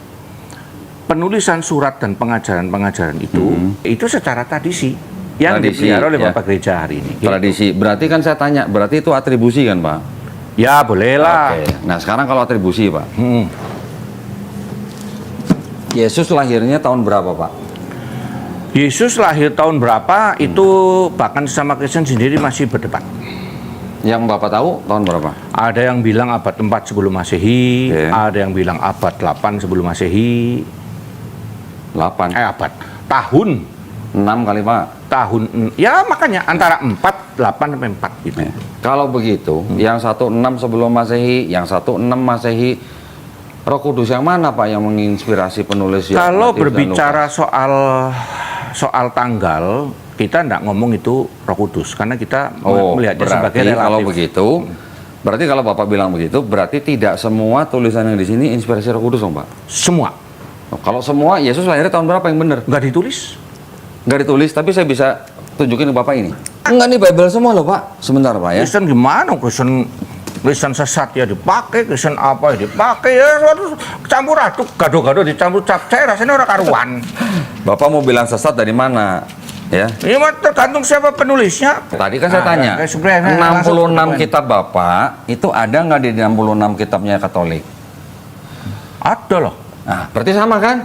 S2: penulisan surat dan pengajaran-pengajaran itu secara tradisi yang
S1: Tradisi,
S2: dipelihara oleh
S1: ya.
S2: Bapak Gereja hari ini. Gitu.
S1: Tradisi. Berarti kan saya tanya, berarti itu atribusi kan, Pak?
S2: Ya bolehlah.
S1: Oke. Nah, sekarang kalau atribusi, Pak.
S2: Hmm.
S1: Yesus lahirnya tahun berapa, Pak?
S2: Yesus lahir tahun berapa itu bahkan sesama Kristen sendiri masih berdebat.
S1: Yang Bapak tahu tahun berapa?
S2: Ada yang bilang abad 4 sebelum Masehi,
S1: Oke.
S2: ada yang bilang abad 8 sebelum Masehi,
S1: 8.
S2: abad tahun
S1: 6 kali, Pak.
S2: tahun ya makanya antara 4 8 sampai 4 gitu.
S1: Kalau begitu, yang 16 sebelum Masehi, yang 16 Masehi, Roh Kudus yang mana, Pak, yang menginspirasi penulis ya,
S2: Kalau
S1: Matius dan
S2: berbicara
S1: Lukas?
S2: soal tanggal, kita tidak ngomong itu Roh Kudus karena kita melihatnya
S1: berarti
S2: sebagai relatif.
S1: kalau begitu, berarti kalau Bapak bilang begitu, berarti tidak semua tulisan yang di sini inspirasi Roh Kudus, dong, Pak?
S2: Semua
S1: Oh, kalau semua, Yesus lahirnya tahun berapa yang benar?
S2: nggak ditulis.
S1: Nggak ditulis, tapi saya bisa tunjukin ke Bapak ini. Enggak, nih Bible semua loh, Pak. Sebentar, Pak, ya.
S2: Kristen gimana? Kristen sesat ya dipakai, Kristen apa ya dipakai ya suatu campur aduk, gado-gado dicampur capcay rasanya orang karuan.
S1: Bapak mau bilang sesat dari mana? Ya.
S2: Ini mah tergantung siapa penulisnya.
S1: Tadi kan saya tanya,
S2: kayak sebenarnya
S1: 66
S2: langsung-
S1: kitab Bapak, itu ada nggak di 66 kitabnya Katolik?
S2: Ada loh.
S1: Nah, berarti sama kan?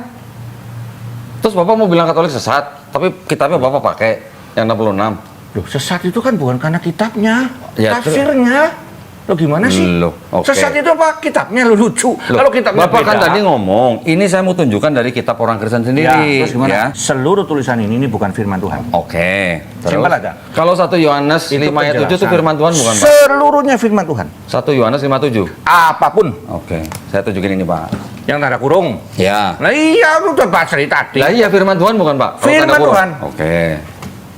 S1: Terus Bapak mau bilang Katolik sesat, tapi kitabnya Bapak pakai yang 66.
S2: Loh, sesat itu kan bukan karena kitabnya,
S1: Ya,
S2: tafsirnya. Lo gimana sih?
S1: Loh, oke.
S2: Sesat itu apa? Kitabnya lo lucu.
S1: Loh,
S2: Kalau kitabnya
S1: Bapak kan
S2: beda.
S1: tadi ngomong, ini saya mau tunjukkan dari kitab orang Kristen
S2: Ya,
S1: sendiri.
S2: terus gimana?
S1: Ya.
S2: Seluruh tulisan ini bukan firman Tuhan.
S1: Oke.
S2: Simpel aja.
S1: Kalau 1 Yohanes 5 ayat 7 itu
S2: penjelasan.
S1: firman Tuhan bukan Pak?
S2: Seluruhnya firman Tuhan.
S1: 1 Yohanes 5:7.
S2: Apapun
S1: Oke, saya tunjukin ini Pak.
S2: yang tanda kurung.
S1: Ya.
S2: Nah iya, lu udah bahas dari tadi.
S1: Lah iya firman Tuhan bukan Pak? Kalau
S2: Firman
S1: tanda kurung.
S2: Tuhan.
S1: Oke.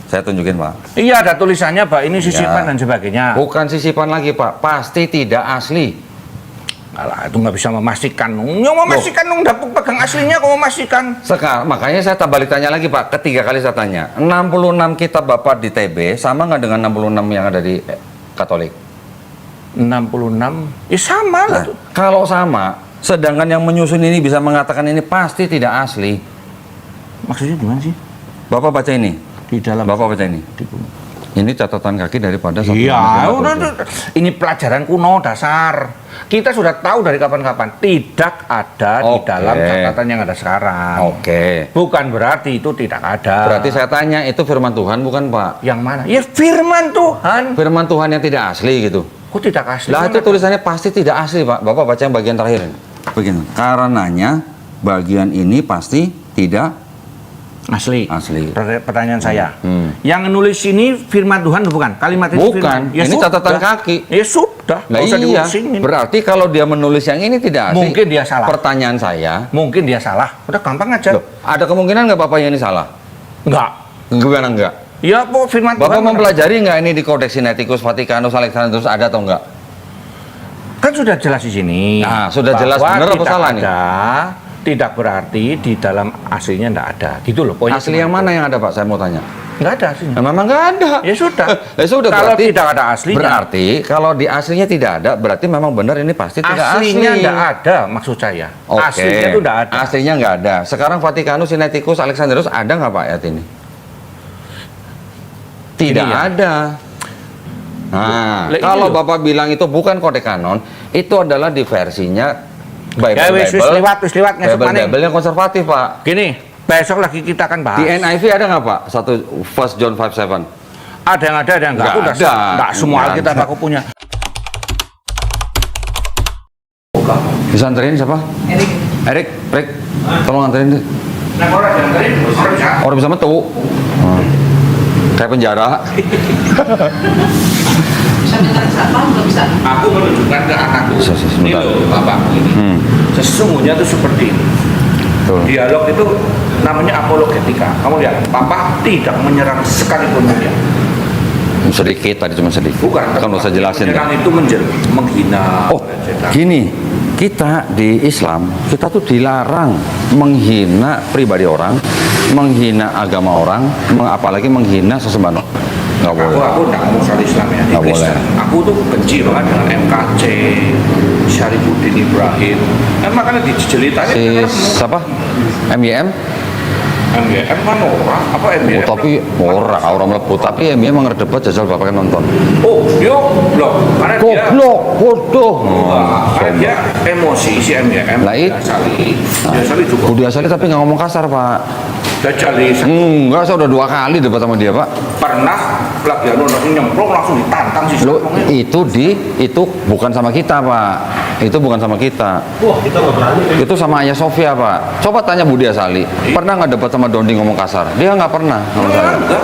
S1: Saya tunjukin Pak.
S2: Iya, ada tulisannya, Pak. Ini sisipan
S1: Ya.
S2: dan sebagainya.
S1: Bukan sisipan lagi Pak, pasti tidak asli.
S2: Alah, itu nggak bisa memastikan. Yang memastikan dong, dapur pegang aslinya kok memastikan.
S1: Sekarang, makanya saya balik tanya lagi Pak, ketiga kali saya tanya. 66 kitab Bapak di TB sama nggak dengan 66 yang ada di Katolik?
S2: 66, ya sama lah.
S1: Nah, kalau sama, sedangkan yang menyusun ini bisa mengatakan ini pasti tidak asli.
S2: Maksudnya gimana sih?
S1: Bapak baca ini.
S2: Di dalam.
S1: Bapak baca ini. Ini catatan kaki daripada satu
S2: Iya,
S1: Yohanes
S2: udah,
S1: 5:7.
S2: udah. Ini pelajaran kuno dasar. Kita sudah tahu dari kapan-kapan. Tidak ada di
S1: Oke.
S2: dalam catatan yang ada sekarang.
S1: Oke.
S2: Bukan berarti itu tidak ada.
S1: Berarti saya tanya, itu firman Tuhan bukan Pak?
S2: Yang mana? Ya firman Tuhan.
S1: Firman Tuhan yang tidak asli gitu.
S2: Kok tidak asli?
S1: Lah itu tulisannya pasti tidak asli Pak. Bapak baca yang bagian terakhir ini. Begini. Karenanya bagian ini pasti tidak
S2: asli.
S1: asli.
S2: Pertanyaan saya.
S1: Hmm.
S2: Yang nulis ini firman Tuhan bukan? Kalimat itu
S1: Bukan.
S2: firman.
S1: Ini catatan kaki.
S2: Ya sudah.
S1: Lah
S2: Nggak usah
S1: iya.
S2: diusingin.
S1: Berarti kalau dia menulis yang ini tidak asli.
S2: Mungkin dia salah.
S1: Pertanyaan saya,
S2: Mungkin dia salah. Udah gampang aja.
S1: loh, ada kemungkinan nggak Bapak yang ini salah?
S2: Enggak.
S1: Gimana enggak?
S2: Ya, kok firman
S1: Bapak
S2: Tuhan.
S1: mempelajari nggak ini di Codex Sinaiticus, Vaticanus, Alexandrinus ada atau enggak?
S2: Kan sudah jelas di sini.
S1: Nah, sudah jelas.
S2: Bahwa
S1: Benar apa
S2: tidak
S1: salah nih?
S2: ada, tidak berarti di dalam aslinya enggak ada. Gitu loh. Poinnya
S1: Asli
S2: cuma
S1: yang
S2: itu.
S1: mana yang ada Pak? Saya mau tanya.
S2: Enggak ada aslinya.
S1: Nah, memang nggak ada.
S2: Ya sudah.
S1: Ya sudah.
S2: Kalau
S1: berarti,
S2: tidak ada aslinya.
S1: Berarti kalau di aslinya tidak ada, berarti memang benar ini pasti tidak
S2: Aslinya
S1: asli.
S2: enggak ada maksud saya.
S1: Oke.
S2: Aslinya itu enggak ada.
S1: Aslinya nggak ada. Sekarang Vaticanus, Sinaiticus, Alexandrinus ada nggak Pak ayat ini? Tidak
S2: Ini ya.
S1: ada. Nah,
S2: Lah, ini
S1: kalau
S2: loh.
S1: Bapak bilang itu bukan kode kanon, itu adalah di versinya Bible.
S2: Ya wis lewat ngesuk maning.
S1: Bible yang konservatif Pak.
S2: Gini, besok lagi kita akan bahas.
S1: Di NIV ada nggak Pak? 1 John 5:7.
S2: Ada yang ada yang enggak.
S1: Nggak
S2: Aku udah
S1: ada.
S2: enggak semua
S1: Nggak
S2: Alkitab
S1: ada.
S2: aku punya.
S1: Bisa anterin siapa? Erik, tolong anterin deh.
S2: Nah, orang yang tadi bisa.
S1: Orang bisa metu. Kayak penjara.
S5: Bisa minta satpam nggak bisa?
S2: Aku menunjukkan ke anakku.
S1: Bisa,
S2: Ini
S1: sebentar.
S2: loh, bapakku ini. Sesungguhnya itu seperti ini.
S1: Tuh.
S2: Dialog itu namanya apologetika. Kamu lihat, Papa tidak menyerang sekalipun dia.
S1: Sedikit tadi cuma sedikit.
S2: Bukan.
S1: Kan usah jelasin.
S2: Menyerang itu menghina.
S1: Oh, gini, kita di Islam, kita tuh dilarang menghina pribadi orang, menghina agama orang, apalagi menghina sesembahan. Nggak boleh.
S2: Aku enggak ngomong soal Islam ya. di
S1: Nggak
S2: Kristen.
S1: boleh.
S2: Aku tuh benci banget dengan MKC, Syarifuddin Ibrahim. Makanya dijelitanya
S1: Siapa? MYM?
S2: MGM kan orang apa
S1: Oh,
S2: MGM?
S1: tapi orang melebu, tapi MYM mengerdebat jajal bapak kan nonton.
S2: Oh, dia goblok. Karena dia
S1: Goblok, bodoh.
S2: karena dia emosi si MGM.
S1: Lah, itu.
S2: Dia Sali juga.
S1: Budi Asali tapi nggak ngomong kasar pak.
S2: Dia Sali
S1: Enggak, saya udah 2 kali debat sama dia pak.
S2: pernah plagian nyemplung langsung ditantang si
S1: Lo
S2: Sali.
S1: itu bukan sama kita pak. Itu bukan sama kita.
S4: Wah, kita nggak berani.
S1: Itu sama Ayah Sofia pak. Coba tanya Budi Asali. Pernah nggak debat sama Dondi ngomong kasar? Dia nggak pernah sama saya.
S2: Enggak.